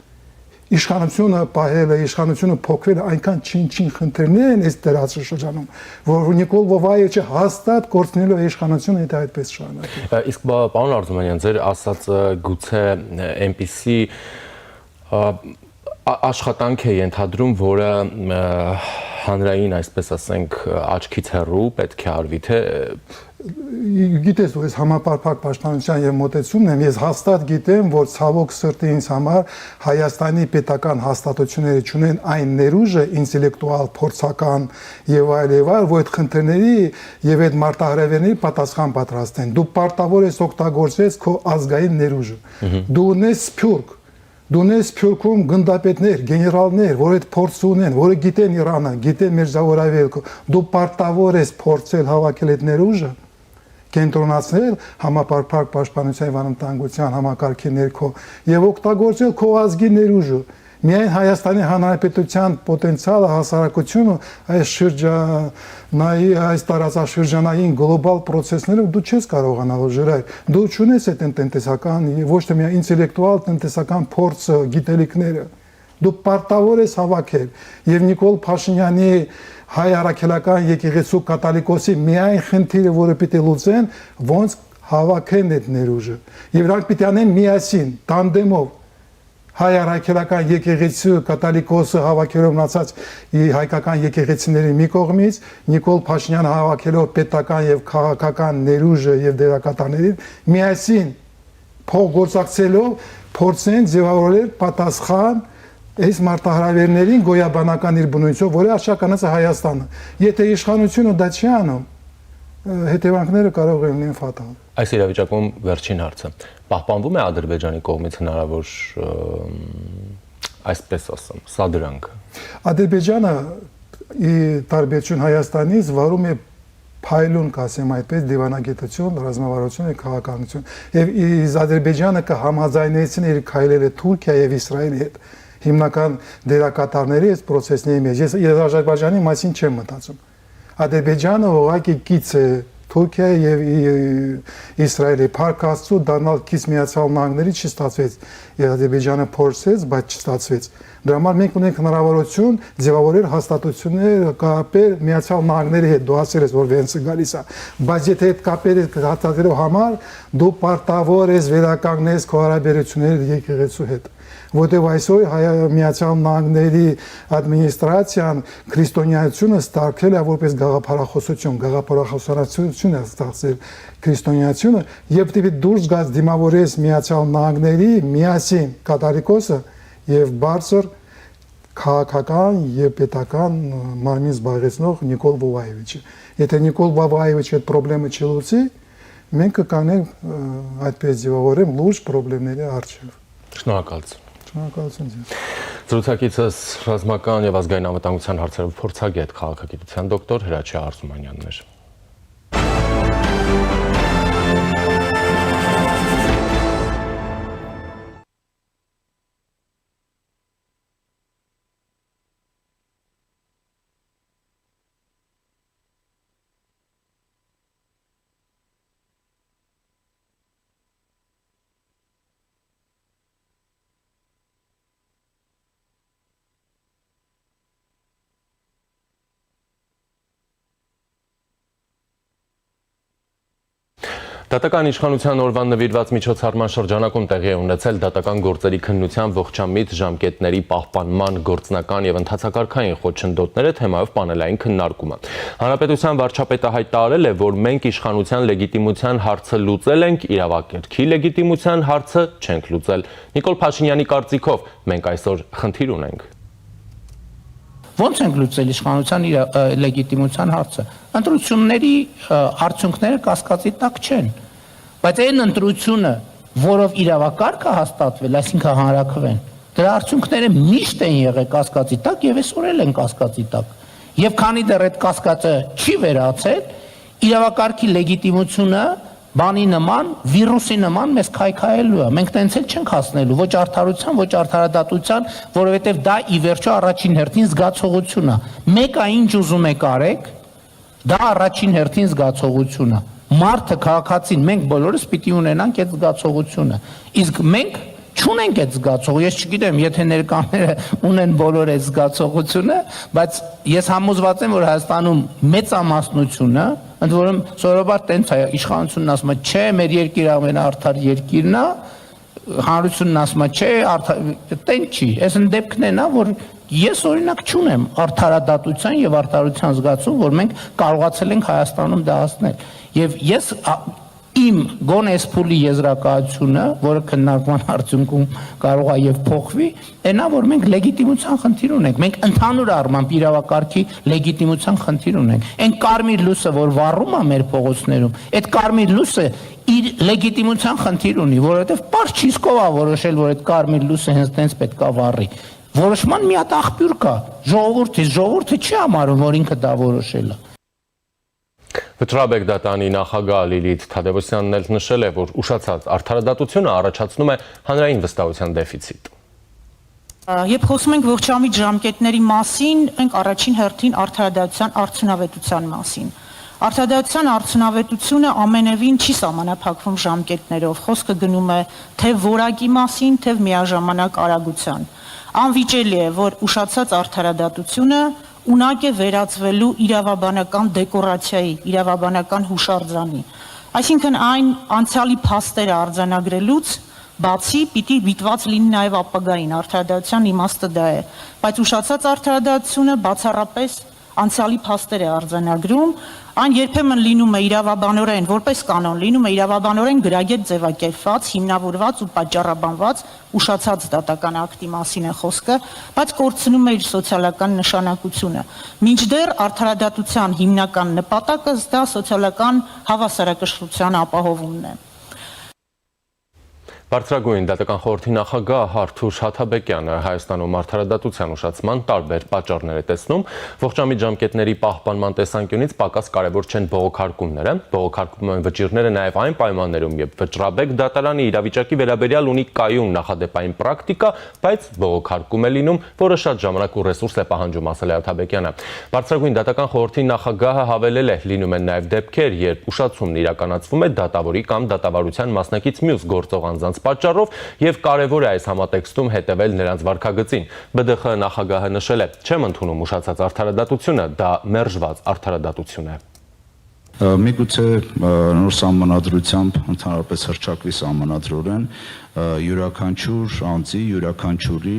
Իշխանությունը պահելը, իշխանությունը փոխվելը այնքան չին խնդիրներ են այս դարաշրջանում, որ Նիկոլ Վովայևիչը հաստատ կորցնելու է իշխանությունը, եթե այդպես շարունակի։ Իսկ պարոն Արզումանյան, ձեր ասածը գուցե այնպիսի աշխատանք է ենթադրում, որը հանրային, այսպես ասենք, աչքից հեռու պետք է արվի, թե գիտես, որ ես համապարփակ պաշտպանության եւ մոտեցումն եմ, ես հաստատ գիտեմ, որ ցավոք սրտի ինձ համար Հայաստանի պետական հաստատությունները ունեն այն ներուժը, ինտելեկտուալ, փորձական եւ այլ, որ այդ խնդիրների եւ այդ մարտահրավերների պատասխան պատրաստեն։ Դու պարտավոր ես օգտագործես քո ազգային ներուժը։ Դու ունես սփյուռք, դու ունես Սփյուռքում գնդապետներ, գեներալներ, որ այդ փորձը ունեն, որը գիտեն Իրանը, գիտեն Մերձավոր Արևելքը, դու պարտավոր ես փորձել հավաքել այդ ներուժը, կենտրոնացնել համապարփակ պաշտպանության եւ անվտանգության համակարգի ներքո եւ օգտագործել քո ազգի ներուժը։ Միայն Հայաստանի Հանրապետության պոտենցիալը, հասարակությունը այս շրջանայի, այս տարածաշրջանային գլոբալ process-ներով դու չես կարողանալ ժրայր։ Դու չունես այդ տնտեսական, ոչ թե միայն ինտելեկտուալ տնտեսական փորձը, գիտելիքները։ Դու պարտավոր ես հավաքել եւ Նիկոլ Փաշինյանի հայ առաքելական եկեղեցու կաթոլիկոսի միայն խնդիրը, որը պիտի լուծեն, ոնց հավաքեն այդ ներուժը։ Եվ նրանք պիտի անեն միասին, տանդեմով։ Հայ առաքելական եկեղեցու կաթոլիկոսը հավաքելով մնացած հայկական եկեղեցիների մի կողմից, Նիկոլ Փաշինյանը հավաքելով պետական եւ քաղաքական ներուժը եւ դերակատարներին միասին փոխգործակցելով փորձեն ձևավորել պատասխան այս մարտահրավերներին գոյաբանական իր բնույթով, որը աշականած է Հայաստանը։ Եթե իշխանությունը դա չի անում, հետևանքները կարող են լինել ֆատալ։ Այս իրավիճակում վերջին հարցը. պահպանվում է Ադրբեջանի կողմից հնարավոր, այսպես ասեմ, սադրանքը։ Ադրբեջանը ի տարբերություն Հայաստանից վարում է փայլուն կասեմ այդպես դիվանագիտություն, ռազմավարություն եւ քաղաքականություն։ Եվ Ադրբեջանը կհամաձայնեցին իր քայլերը Թուրքիա եւ Իսրայելի հետ հիմնական դերակատարների այս process-ների մեջ։ Ես Ադրբեջանի մասին չեմ մտածում։ Ադրբեջանը ուղղակի կից է Թուրքիա եւ Իսրայելի Փարքաստու դառնալ կից Միացյալ Նահանգների չստացվեց։ Ադրբեջանը փորձեց, բայց չստացվեց։ Դրա համար մենք ունենք հնարավորություն ձևավորել հաստատություններ կապել Միացյալ Նահանգների հետ։ Դու ասել ես, որ Վենսը գալիս է, բայց եթե այդ կապերը հաստատելու համար դու պարտավոր ես վերականգնես քո հարաբերությունները եկեղեցու հետ։ Որտեղ այսօր Միացյալ Նահանգների ադմինիստրացիան քրիստոնեությունը ստարկել է որպես գաղափարախոսություն, գաղափարախոսություն է ստացել քրիստոնեությունը, եւ դեպի դուրս գած դիմավորես Միացյալ Նահանգների միասին կաթոլիկոսը եւ բարձր քաղաքական եւ պետական մարմին զբաղեցնող Նիկոլ Վովայևիչը։ Եթե Նիկոլ Վովայևիչը այդ խնդրը չլուծի, մենք կկանենք այդպես ձևավորեմ լուրջ խնդիրների առջև։ Շնորհակալություն։ Շնորհակալություն ձեզ։ Զրուցակիցս ռազմական եւ ազգային անվտանգության հարցերով փորձագետ քաղաքագիտության դոկտոր Հրաչյա Արզումանյանն էր։ Դատական իշխանության օրվան նվիրված միջոցառման շրջանակում տեղի է ունեցել դատական գործերի քննության ողջամիտ ժամկետների պահպանման գործնական եւ ընթացակարգային խոչընդոտները թեմայով պանելային քննարկումը։ Հանրապետության վարչապետը հայտարարել է, որ մենք իշխանության լեգիտիմության հարցը լուծել ենք, իրավակարգի լեգիտիմության հարցը չենք լուծել։ Նիկոլ Փաշինյանի կարծիքով մենք այսօր խնդիր ունենք։ Ոնց ենք լուծել իշխանության լեգիտիմության հարցը։ Ընտրությունների արդյունքները կասկածի տակ չեն, բայց այն ընտրությունը, որով իրավակարգը հաստատվել, այսինքն հանրաքվեն, դրա արդյունքները միշտ են եղել կասկածի տակ եւ այսօր էլ են կասկածի տակ։ Եվ քանի դեռ այդ կասկածը չի վերացել, իրավակարգի լեգիտիմությունը բանի նման, վիրուսի նման մեզ քայքայելու է։ Մենք տենց էլ չենք հասնելու ոչ արդարության, ոչ արդարադատության, որովհետև դա ի վերջո առաջին հերթին զգացողություն է։ Մեկը ինչ ուզում եք արեք, դա առաջին հերթին զգացողություն է։ Մարդը, քաղաքացին, մենք բոլորս պիտի ունենանք այդ զգացողությունը։ Իսկ մենք չունենք այդ զգացողությունը, ես չգիտեմ, եթե ներկաները ունեն բոլոր այդ զգացողությունը, բայց ես համոզված եմ, որ Հայաստանում մեծամասնությունը, ընդ որում սովորաբար տենց է, իշխանությունն ասում է, չէ, մեր երկիրը ամենաարդար երկիրն է, հանրությունն ասում է, չէ, տենց չի։ Այս դեպքներն է, որ ես օրինակ չունեմ արդարադատության եւ արդարության զգացում, որ մենք կարողացել ենք Հայաստանում դա հասնել։ Եվ ես իմ գոնե այս փուլի եզրակացությունը, որը քննարկման արդյունքում կարող է եւ փոխվի, այնա որ մենք լեգիտիմության խնդիր ունենք, մենք ընդհանուր առմամբ իրավակարգի լեգիտիմության խնդիր ունենք։ Այն կարմիր լույսը, որ վառում է մեր փողոցներում, այդ կարմիր լույսը իր լեգիտիմության խնդիր ունի, որովհետեւ պարչիսկով է որոշել, որ այդ կարմիր լույսը հենց տենց պետքա վառի։ Որոշման մի հատ աղբյուր կա, ժողովուրդը չի համարում, որ ինքը դա որոշել է։ Վճռաբեկ դատանի նախագահ Լիլիթ Թադևոսյանն էլ նշել է, որ ուշացած արդարադատությունը առաջացնում է հանրային վստահության դեֆիցիտ։ Երբ խոսում ենք ողջամիտ ժամկետների մասին, մենք առաջին հերթին արդարադատության արդյունավետության մասին։ Արդարադատության արդյունավետությունը ամենևին չի սահմանափակվում ժամկետներով, խոսքը գնում է թե որակի մասին, թե միաժամանակ արագության։ Անվիճելի է, որ ուշացած արդարադատությունը ունակ է վերածվելու իրավաբանական դեկորացիայի, իրավաբանական հուշարձանի։ Այսինքն այն անցյալի փաստերը արձանագրելուց բացի պիտի դիտված լինի նաև ապագային, արդարադատության իմաստը դա է։ Բայց ուշացած արդարադատությունը բացառապես անցյալի փաստեր է արձանագրում, այն երբեմն լինում է իրավաբանորեն, որպես կանոն լինում է իրավաբանորեն գրագետ ձևակերպված, հիմնավորված ու պատճառաբանված ուշացած դատական ակտի մասին է խոսքը, բայց կորցնում է իր սոցիալական նշանակությունը։ Մինչդեռ արդարադատության հիմնական նպատակը դա սոցիալական հավասարակշռության ապահովումն է։ Բարձրագույն դատական խորհրդի նախագահ Արթուր Շաթաբեկյանը Հայաստանում արդարադատության ուշացման տարբեր պատճառներ է տեսնում։ Ողջամիտ ժամկետների պահպանման տեսանկյունից պակաս կարևոր չեն բողոքարկումները։ Բողոքարկվում են վճիռները նաև այն պայմաններում, երբ վճռաբեկ դատարանի իրավիճակի վերաբերյալ ունի կայուն նախադեպային պրակտիկա, բայց բողոքարկում է լինում, որը շատ ժամանակ ու ռեսուրս է պահանջում, ասել է Աթաբեկյանը։ Բարձրագույն դատական խորհրդի նախագահը հավելել է, լինում են նաև դեպքեր, երբ ուշացումն իրականացվում է դատավորի կամ դատավարության մասնակից մյուս գործող անձանց պատճառով եւ կարեւոր է այս համատեքստում հետեւել նրանց վարքագծին։ ԲԴԽ նախագահը նշել է. «Չեմ ընդունում ուշացած արդարադատությունը, դա մերժված արդարադատություն է»։ Միգուցե նոր սահմանադրությամբ ընդհանրապես հռչակվի սահմանադրորեն յուրաքանչյուր անձի, յուրաքանչյուրի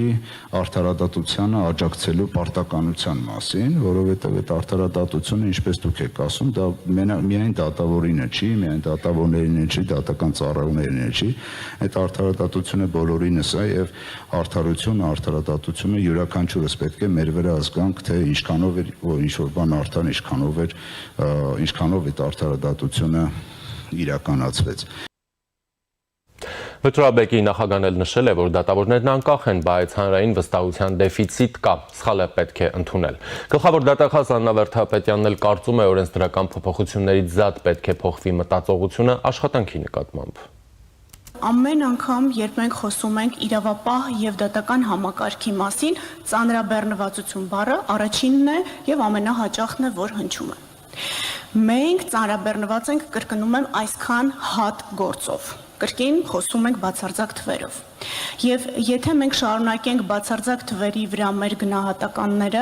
արդարադատությանը աջակցելու պարտականության մասին, որովհետև այդ արդարադատությունը, ինչպես դուք եք ասում, դա միայն դատավորինը չի, միայն դատավորներինը չի, դատական ծառայողներինը չի, այդ արդարադատությունը բոլորինս է եւ արդարադատությունը յուրաքանչյուրս պետք է մեր վրա ազգանք, թե ինչքանով է ինչ-որ բան արդար, ինչքանով այդ արդարադատությունը իրականացվեց։ Վճռաբեկի նախագահն էլ նշել է, որ դատավորներն անկախ են, բայց հանրային վստահության դեֆիցիտ կա, սխալը պետք է ընդունել։ Գլխավոր դատախազ Աննա Վերթապետյանն էլ կարծում է, օրենսդրական փոփոխություններից զատ պետք է փոխվի մտածողությունը աշխատանքի նկատմամբ։ Ամեն անգամ, երբ մենք խոսում ենք իրավապահ եւ դատական համակարգի մասին, ծանրաբեռնվածություն բառը առաջինն է եւ ամենահաճախն է, որ հնչում է։ Մենք ծանրաբեռնված ենք, կրկնում եմ, այսքան հատ գործով։ Կրկին խոսում ենք բացարձակ թվերով։ Եվ եթե մենք շարունակենք բացարձակ թվերի վրա մեր գնահատականները,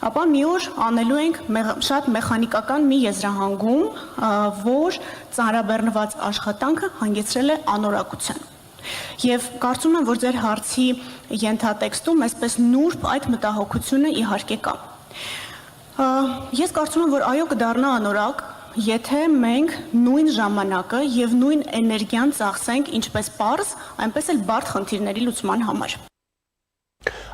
ապա մի օր անելու ենք շատ մեխանիկական մի եզրահանգում, որ ծանրաբեռնված աշխատանքը հանգեցրել է անորակության։ Եվ կարծում եմ, որ ձեր հարցի ենթատեքստում այսպես նուրբ այդ մտահոգությունը իհարկե կա։ Ես կարծում եմ, որ այո կդառնա անորակ, եթե մենք նույն ժամանակը եւ նույն էներգիան ծախսենք ինչպես պարզ, այնպես էլ բարդ խնդիրների լուծման համար։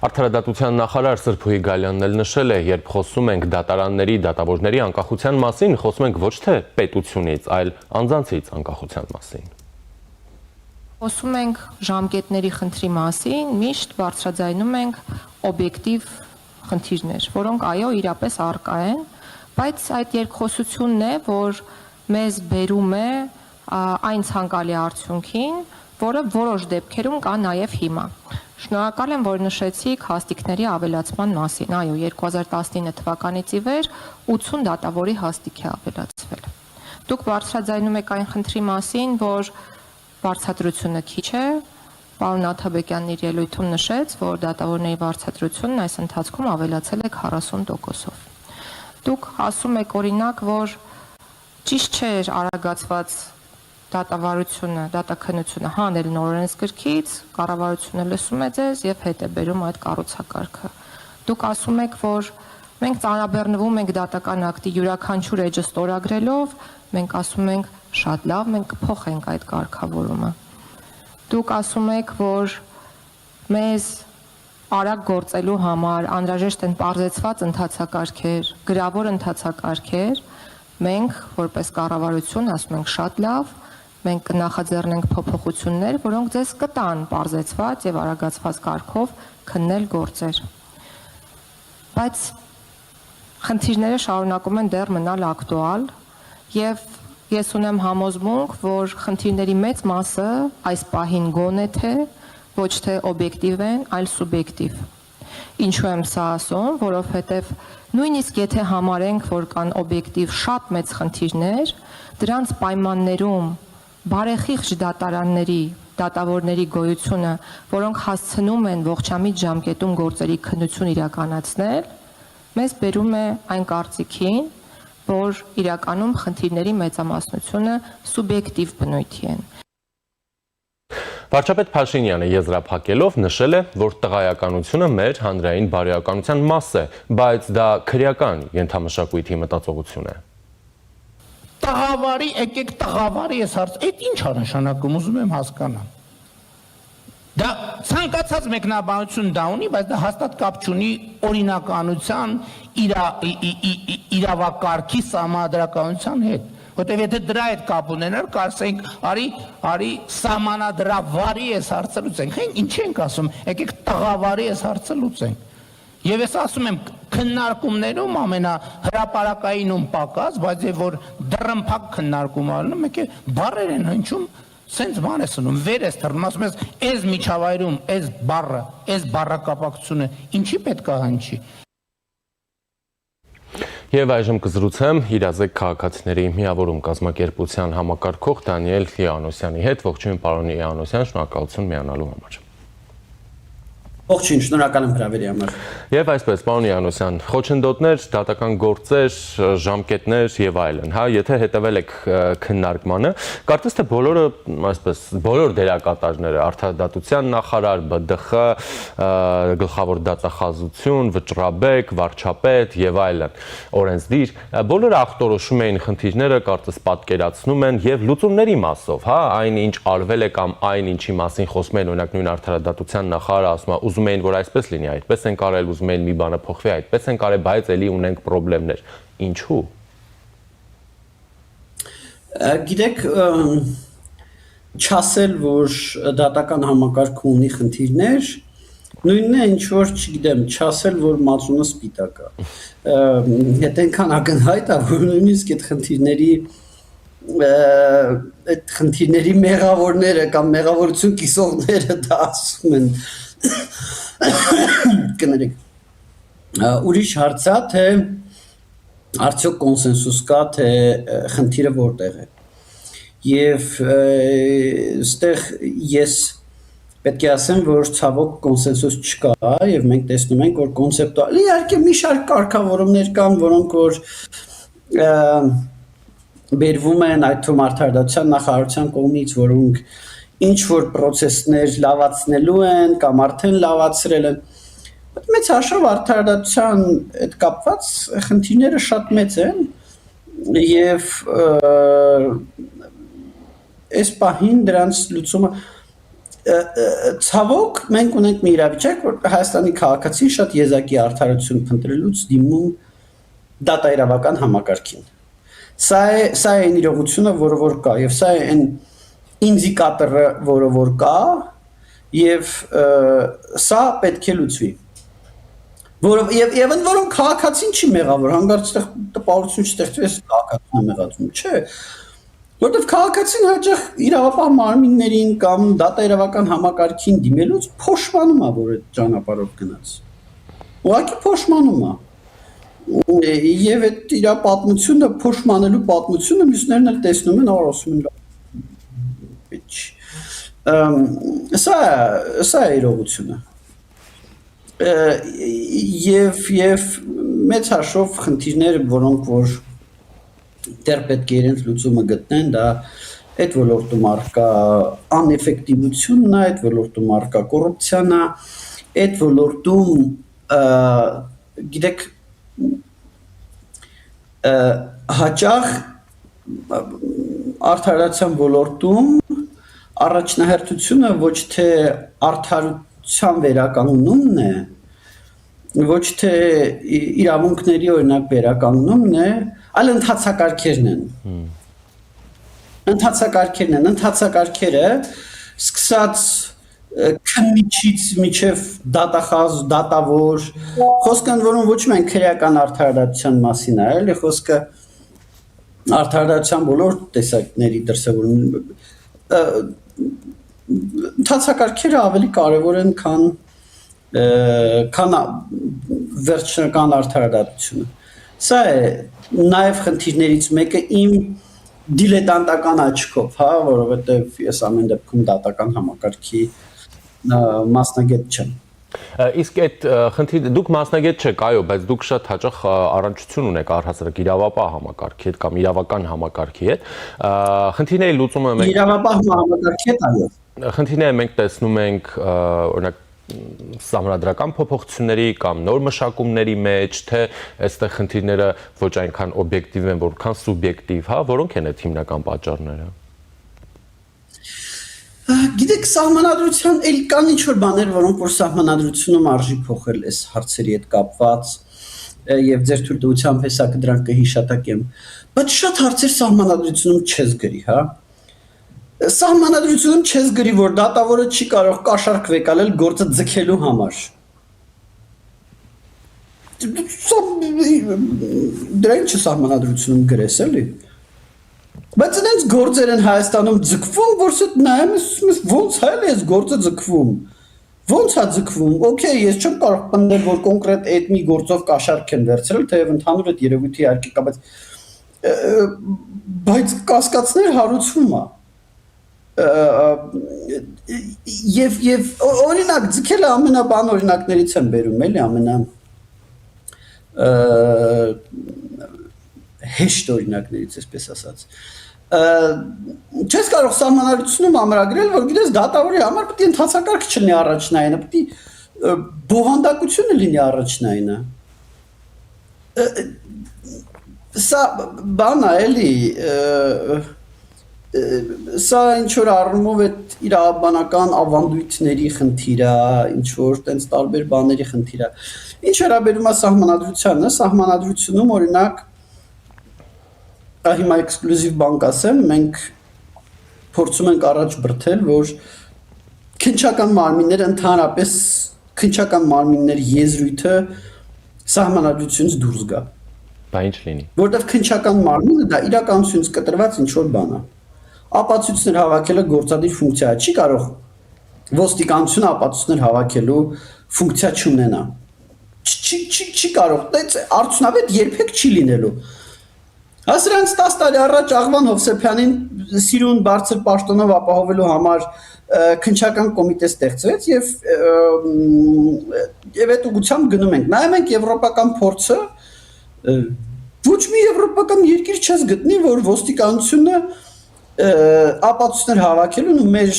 Արդարադատության նախարար Սրփուհի Գալյանն էլ նշել է, երբ խոսում ենք դատարանների, դատավորների անկախության մասին, խոսում ենք ոչ թե պետությունից, այլ անձանցից անկախության մասին։ Խոսում ենք ժամկետների խնդրի մասին, միշտ բարձրաձայնում ենք օբյեկտիվ խնդիրներ, որոնք այո իրապես առկա են, բայց այդ երկխոսությունն է, որ մեզ բերում է այն ցանկալի արդյունքին, որը որոշ դեպքերում կա նաև հիմա։ Շնորհակալ եմ, որ նշեցիք հաստիքների ավելացման մասին։ Այո, 2019 թվականից ի վեր 80 դատավորի հաստիք է ավելացվել։ Դուք բարձրաձայնում եք այն խնդրի մասին, որ վարձատրությունը քիչ է։ Պարոն Աթաբեկյանն իր ելույթում նշեց, որ դատավորների վարձատրությունն այս ընթացքում ավելացել է 40%-ով։ Դուք ասում եք օրինակ, որ ճիշտ չէր արագացված դատավարությունը, դատաքննությունը հանել նոր օրենսգրքից, կառավարությունը լսում է ձեզ եւ հետ է բերում այդ կառուցակարգը։ Դուք ասում եք, որ մենք ծանրաբեռնվում ենք դատական ակտի յուրաքանչյուր էջը ստորագրելով, մենք ասում ենք շատ լավ, մենք կփոխենք այդ կարգավորումը։ Դուք ասում եք, որ մեզ արագ գործելու համար անհրաժեշտ են պարզեցված ընթացակարգեր, գրավոր ընթացակարգեր, մենք որպես կառավարություն ասում ենք շատ լավ, մենք կնախաձեռնենք փոփոխություններ, որոնք ձեզ կտան պարզեցված եւ արագացված կարգով քննել գործեր։ Բայց խնդիրները շարունակում են դեռ մնալ ակտուալ եւ ես ունեմ համոզմունք, որ խնդիրների մեծ մասը այս պահին գոնե թե ոչ թե օբյեկտիվ են, այլ սուբյեկտիվ։ Ինչու եմ սա ասում, որովհետև նույնիսկ եթե համարենք, որ կան օբյեկտիվ շատ մեծ խնդիրներ, դրանց պայմաններում բարեխիղճ դատարանների, դատավորների գոյությունը, որոնք հասցնում են ողջամիտ ժամկետում գործերի քննություն իրականացնել, մեզ բերում է այն կարծիքին, որ իրականում խնդիրների մեծամասնությունը սուբյեկտիվ բնույթի են։ Վարչապետ Փաշինյանը եզրափակելով նշել է, որ տղայականությունը մեր հանրային բարոյականության մաս է, բայց դա քրեական ենթամշակույթի մտածողություն է։ Տղավարի, եկեք տղավարի ես հարց, այդ ինչ է նշանակում, ուզում եմ հասկանամ։ Դա ցանկացած մեկնաբանություն դա ունի, բայց դա հաստատ կապ չունի օրինականության, իրավակարգի սահմանադրականության հետ, Որտեւ եթե դրա հետ կապ ունենար, կարծենք, արի սահմանադրավարի այս հարցը լուծենք։ Ինչ ենք ասում, եկեք տղավարի այս հարցը լուծենք։ Եվ ես ասում եմ, քննարկումներում ամենահրապարակայինում պակաս, բայց եւ որ դռնփակ քննարկում ալնում, եկե բառեր են հնչում, սենց բան է սնում, վեր ես թռնում, ասում ես, այս միջավայրում, այս բառակապակցությունը ինչի պետք է հնչի։ Եվ այժմ կզրուցեմ իրազեկ քաղաքացիների միավորում կազմակերպության համակարգող Դանիել Իանոսյանի հետ։ Ողջույն պարոն Իանոսյան, շնորհակալություն միանալու համար։ Ողջույն, շնորհակալ եմ հրավերի համար։ Եվ այսպես, պարոն Իանոսյան, խոչընդոտներ, դատական գործեր, ժամկետներ եւ այլն, հա, եթե հետևել եք քննարկմանը, կարծես թե բոլորը, այսպես, բոլոր դերակատարները, արդարադատության նախարար, ԲԴԽ, գլխավոր դատախազություն, վճռաբեկ, վարչապետ եւ այլն, օրենսդիր, բոլորը ախտորոշում էին խնդիրները, կարծես պատկերացնում են եւ լուծումների մասով, հա, այն ինչ արվել է կամ այն ինչի մասին խոսում են, օրինակ նույն արդարադատության նախարարը ասում է ուզում էին, որ այսպես լինի, այդպես են կարել, ուզում էին մի բանը փոխվի, այդպես են կարել, բայց էլի ունենք խնդիրներ։ Ինչու՞։ Գիտեք, չասել, որ դատական համակարգը ունի խնդիրներ, նույնն է ինչ որ, չգիտեմ, չասել, որ մածունը սպիտակ է։ Հետ այնքան ակնհայտ է, որ նույնիսկ այդ խնդիրների մեղավորները կամ մեղավորություն կիսողները դա ասում են։ Կներեք, ուրիշ հարց է, թե արդյոք կոնսենսուս կա, թե խնդիրը որտեղ է։ Եվ այստեղ ես պետք է ասեմ, որ ցավոք կոնսենսուս չկա, եւ մենք տեսնում ենք, որ կոնցեպտուալ, իհարկե մի շարք կարգավորումներ կան, որոնք որ բերվում են այդ թվում արդարադատության նախարարության կողմից, որոնք ինչ որ պրոցեսներ լավացնելու են կամ արդեն լավացրել են։ Մեծ հաշվով արդարադատության հետ կապված խնդիրները շատ մեծ են եւ այս պահին դրանց լուծումը ցավոք մենք ունենք մի իրավիճակ, որ Հայաստանի քաղաքացին շատ եզակի արդարություն փնտրելուց դիմում դատաիրավական համակարգին։ Սա է այն իրողությունը, որը որ կա, եւ սա է այն ինդիկատորը, որը որ կա, եւ սա պետք է լուծվի։ Եվ ընդ որում քաղաքացին չի մեղավոր, հանկարծ տպավորություն չստեղծվի, ես քաղաքացին եմ մեղադրում, չէ։ Որտեվ քաղաքացին հաճախ իրավապահ մարմիններին կամ դատաիրավական համակարգին դիմելուց փոշմանում է, որ այդ ճանապարհով գնաց։ Ուղղակի փոշմանում է։ Եվ այդ իր պատմությունը, փոշմանելու պատմությունը մյուսներն էլ տեսնում են, ասում են Սա է իրողությունը։ Եվ մեծ հաշվով խնդիրները, որոնք որ դեռ պետք է իրենց լուծումը գտնեն, դա այդ ոլորտում առկա անէֆեկտիվությունն է, այդ ոլորտում առկա կոռուպցիան է, այդ ոլորտում գիտեք հաճախ արդարադատության ոլորտում առաջնահերթությունը ոչ թե արդարության վերականգնումն է, ոչ թե իրավունքների օրինակ վերականգնումն է, այլ ընթացակարգերն են։ Ընթացակարգերը սկսած քննիչից մինչև դատախազ, դատավոր, խոսքը ընդ որում ոչ միայն քրեական արդարադատության մասին է, այլ խոսքը արդարադատության բոլոր տեսակների դրսևորում ընթացակարգերը ավելի կարևոր են, քան վերջնական արդարադատությունը։ Սա է նաև խնդիրներից մեկը իմ դիլետանտական աչքով, հա, որովհետև ես ամեն դեպքում դատական համակարգի մասնագետ չեմ։ Իսկ այդ խնդիրը դուք մասնագետ չեք, այո, բայց դուք շատ հաճախ առնչություն ունեք առհասարակ իրավապահ համակարգի հետ կամ իրավական համակարգի հետ։ Խնդիրների լուծումը մենք իրավապահ համակարգի հետ, այո։ Խնդիրները մենք տեսնում ենք, օրինակ սահմանադրական փոփոխությունների կամ նոր մշակումների մեջ, թե այստեղ խնդիրները ոչ այնքան օբյեկտիվ են, որքան սուբյեկտիվ, հա, որոնք են այդ հիմնական պատճառները։ Գիտեք, սահմանադրության էլ կան ինչ-որ բաներ, որոնք որ սահմանադրությունում արժի փոխել այս հարցերի հետ կապված եւ ձեր թույլտվությամբ հեսա կդրանք կհիշատակեմ։ Բայց շատ հարցեր սահմանադրությունում չես գրի, հա։ Սահմանադրությունում չես գրի, որ դատավորը չի կարող կաշառք վեկալել գործը ձգելու համար։ Դրա ինչ սահմանադրությունում գրես էլի։ Բայց այնց գործեր են Հայաստանում ձգվում, որս այդ նայում ես ոնց է այս գործը ձգվում։ Ոնց է ձգվում։ Okay, ես չեմ կարող պնդել, որ կոնկրետ այդ մի գործով կաշառք են վերցրել, թեև ընդհանուր այդ երևույթի իհարկե կա, բայց կասկածներ հարուցվում է։ Եվ օրինակ ձգելը ամենաբան օրինակներից եմ բերում, էլի հեշտ օրինակներից, այսպես ասած։ Չես կարող սահմանադրությունում ամրագրել, որ գիտես դատավորի համար պետք է ընթացակարգ չլինի առաջնայինը, պետք է բովանդակությունը լինի առաջնայինը։ Սա բան է, էլի, սա ինչ որ առումով այդ իրավաբանական ավանդույթների խնդիր է, ինչ որ տենց տարբեր բաների խնդիր է։ Ինչ վերաբերում է սահմանադրությանը, սահմանադրությունում օրինակ հիմա էքսկլյուզիվ բան կասեմ, մենք փորձում ենք առաջ բրթել, որ քննչական մարմինները ընդհանրապես քննչական մարմինների եզրույթը սահմանադրությունից դուրս գա։ Բա ինչ լինի։ Որտեվ քննչական մարմինը դա իրականությունից կտրված ինչ որ բան է։ Ապացույցներ հավաքելը գործադիր ֆունկցիա չի կարող ոստիկանությունը ապացույցներ հավաքելու ֆունկցիա չունենա։ Չի կարող, դա արդյունավետ երբեք չի լինելու։ Հասրանց 10 տարի առաջ Աղվան Հովսեփյանին սիրուն բարձր պաշտոնով ապահովելու համար քննչական կոմիտե ստեղծվեց եւ այդ ուղղությամբ գնում ենք։ Նայում ենք եվրոպական փորձը, ոչ մի եվրոպական երկիր չես գտնի, որ ոստիկանությունը ապացույցներ հավաքելուն ու մեր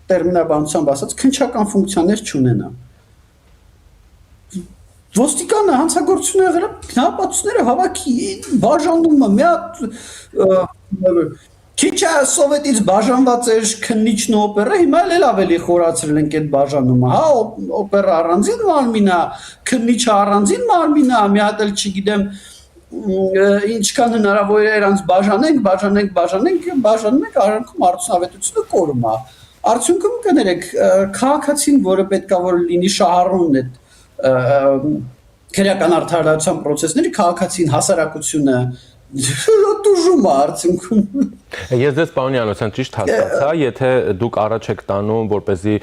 տերմինաբանությամբ ասած քննչական ֆունկցիաներ չունենա։ Ոստիկանը հանցագործություն եղել է, ապացույցները հավաքի, բաժանումը, մի հատ քիչ է սովետից բաժանված էր քննիչն ու օպերը, հիմա էլ ավելի խորացրել ենք այդ բաժանումը, հա, օպերը առանձին մարմին է, քննիչը առանձին մարմին է, մի հատ էլ չգիտեմ ինչքան հնարավոր է իրանց բաժանենք, արանքում արդյունավետությունը կորում է։ Արդյունքում կներեք, քաղաքացին, որը պետքա որ լինի շահառուն այդ քրեական արդարադատության process-ների քաղաքացին հասարակությունը դժում է արդյունքում։ Ես դες պարոն Յանոսյան ճիշտ հասկացա, եթե դուք առաջ եք տանում, որպեսզի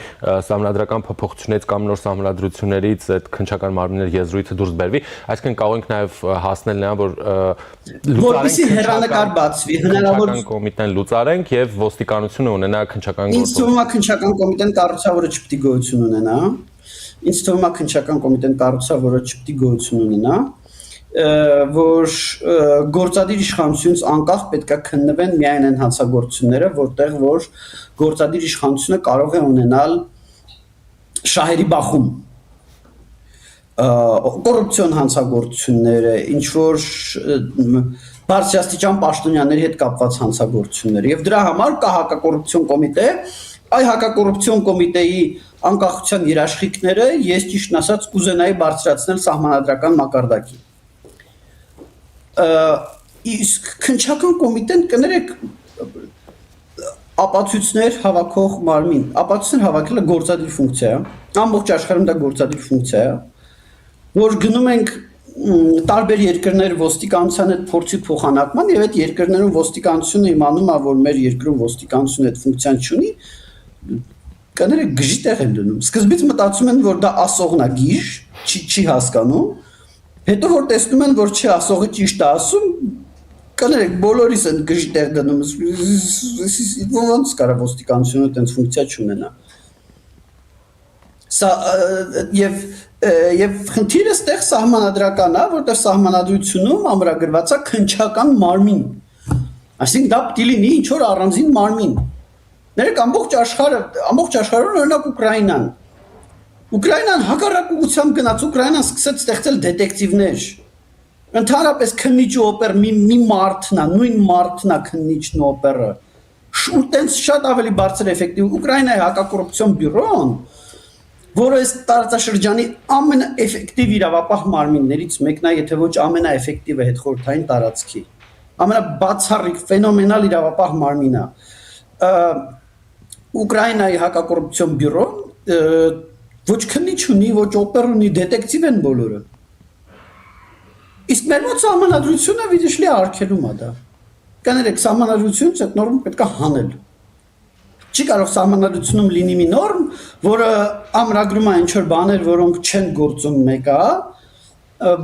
սահմանադրական փոփոխությունից կամ նոր սահմանադրություններից այդ քննչական մարմինների եզրույթը դուրս բերվի, այսինքն կարող ենք նաև հասնել նրան, որ որպեսզի հեռանկար բացվի, հնարավոր կոմիտեն լուծարենք եւ ոստիկանությունը ունենա քննչական Ինձ թվում է քննչական կոմիտեն կառուցավորը չպետք է գոյություն ունենա։ Ինձ թվում է քննչական կոմիտեն կառուցավորը չպետք է գոյություն ունենա, որ գործադիր իշխանությունից անկախ պետք է քննվեն միայն այն հանցագործությունները, որտեղ որ գործադիր իշխանությունը կարող է ունենալ շահերի բախում, կոռուպցիոն հանցագործությունները, ինչ որ բարձրաստիճան պաշտոնյաների հետ կապված հանցագործությունները, եւ դրա համար կա հակակոռուպցիոն կոմիտե, այ հակակոռուպցիոն կոմիտեի անկախության երաշխիքները ես ճիշտն ասած կուզենայի բարձրացնել սահմանադրական մակարդակի։ Իսկ քննչական կոմիտեն կներեք ապացույցներ հավաքող մարմին, ապացույցներ հավաքելը գործադիր ֆունկցիա է, ամբողջ աշխարհում դա գործադիր ֆունկցիա է, որ գնում ենք տարբեր երկրներ ոստիկանության այդ փորձի փոխանակման եւ այդ երկրներում ոստիկանությունը իմանում է, որ մեր երկրում ոստիկանությունը այդ ֆունկցիան չունի, կներեք գժի տեղ են դնում։ Սկզբից մտածում են, որ դա ասողն է գիժ, չի հասկանում, հետո որ տեսնում են, որ չի ասողը ճիշտ է ասում, կներեք բոլորիս են գժի տեղ դնում, ոնց կարա ոստիկանությունը այդպես ֆունկցիա չունենա։ Սա եւ խնդիրը ստեղ սահմանադրական է, որտեղ սահմանադրությունում ամրագրված է քննչական մարմին։ Այսինքն դա պետք է լինի ինչ որ առանձին մարմին։ Ներեք ամբողջ աշխարհում օրինակ Ուկրաինան հակառակ ուղղությամբ գնաց, Ուկրաինան սկսեց ստեղծել դետեկտիվներ։ Ընդհանրապես քննիչ ու օպեր մի մարդն է, նույն մարդն է քննիչն ու օպերը։ Շուտենց շատ ավելի բարձր էֆեկտիվ Ուկրաինայի հակակոռուպցիոն բյուրոն, որը այս տարածաշրջանի ամենաէֆեկտիվ իրավապահ մարմիններից մեկն է, եթե ոչ ամենաէֆեկտիվը հետխորհրդային տարածքի։ ամենաբացառիկ ֆենոմենալ իրավապահ մարմինը Ուկրաինայի հակակոռուպցիոն բյուրոն ոչ քննիչ ունի, ոչ օպեր ունի, դետեկտիվ են բոլորը։ Իսկ մեր մոտ սահմանադրությունը վիճելի արգելում է դա։ Կներեք, սահմանադրությունից այդ նորմ պետք է հանել։ Չի կարող սահմանադրությունում լինի մի նորմ, որը ամրագրում է ինչ-որ բաներ, որոնք չեն գործում մեկը,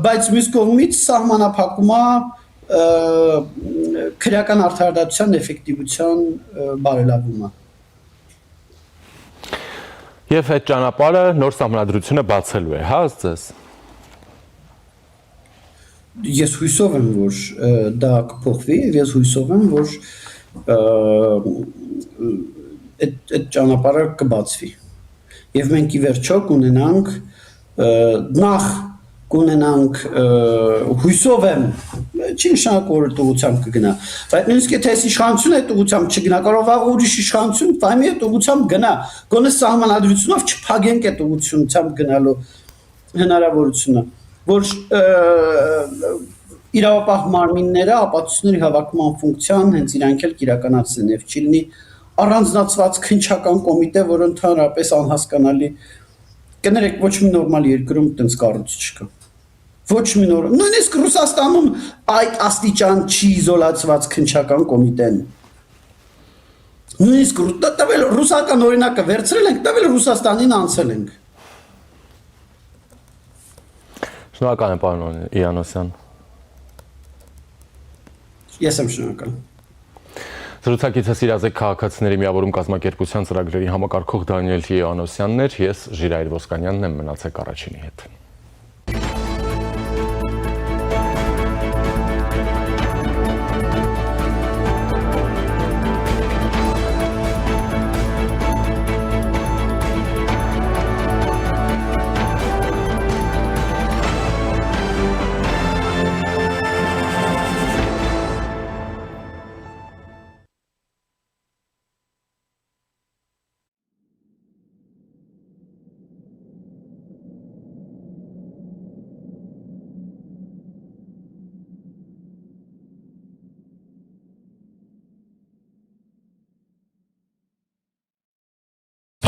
բայց մյուս կողմից սահմանափակում է քրեական արդարադատության էֆեկտիվության բարելավումը։ Եվ այդ ճանապարհը նոր սահմանադրությունը բացելու է, հա, ըստ Ես հույսով եմ, որ դա կփոխվի, ես հույսով եմ, որ այդ ճանապարհը կբացվի։ Եվ մենք ի վերջո կունենանք նախ կունենանք հույսով եմ, չի նշանակում որ ուղղությամբ կգնա, բայց նույնիսկ եթե այս իշխանությունը այդ ուղղությամբ չգնա, կարող վաղ ուրիշ իշխանություն վայմի այդ ուղղությամբ գնա, գոնե սահմանադրությունով չփակենք այդ ուղղությամբ գնալու հնարավորությունը, որ իրավապահ մարմինները ապացույցների հավաքման ֆունկցիան հենց իրանք էլ կիրականացնեն եւ չի լինի առանձնացված քննչական կոմիտե, որը ընդհանրապես անհասկանալի կներեք ոչ մի նորմալ երկրում տենց կառույց չկա։ Ոչ մի նոր, նույնիսկ Ռուսաստանում այդ աստիճան չի իզոլացված քննչական կոմիտեն։ Նույնիսկ տվել ռուսական օրինակը վերցրել ենք, տվել Ռուսաստանին անցել ենք։ Շնորհակալ եմ, պարոն Իրանոսյան։ Ես եմ շնորհակալ։ Զրուցակիցս իրազեկ քաղաքացիների միավորում կազմակերպության ծրագրերի համակարգող Դանիել Իրանոսյանն էր, ես Ժիրայր Ոսկանյանն եմ, մնացեք առաջինի հետ։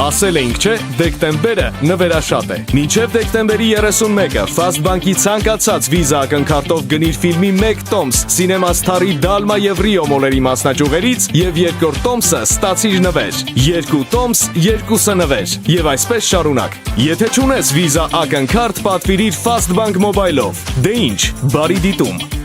Ասել էինք, չէ, դեկտեմբերը նվերաշատ է։ Մինչև դեկտեմբերի 31-ը Fast Bank-ի ցանկացած վիզա ակնքարտով գնիր ֆիլմի 1 տոմս Cinema Star-ի Dalma եւ Rio մոլերի մասնաճյուղերից եւ երկրորդ տոմսը ստացիր նվեր։ 2 տոմս, 2-ը նվեր։ Եվ այսպես շարունակ։ Եթե չունես վիզա ակնքարտ, պատվիրիր Fast Bank Mobile-ով։ Դե ինչ, բարի դիտում։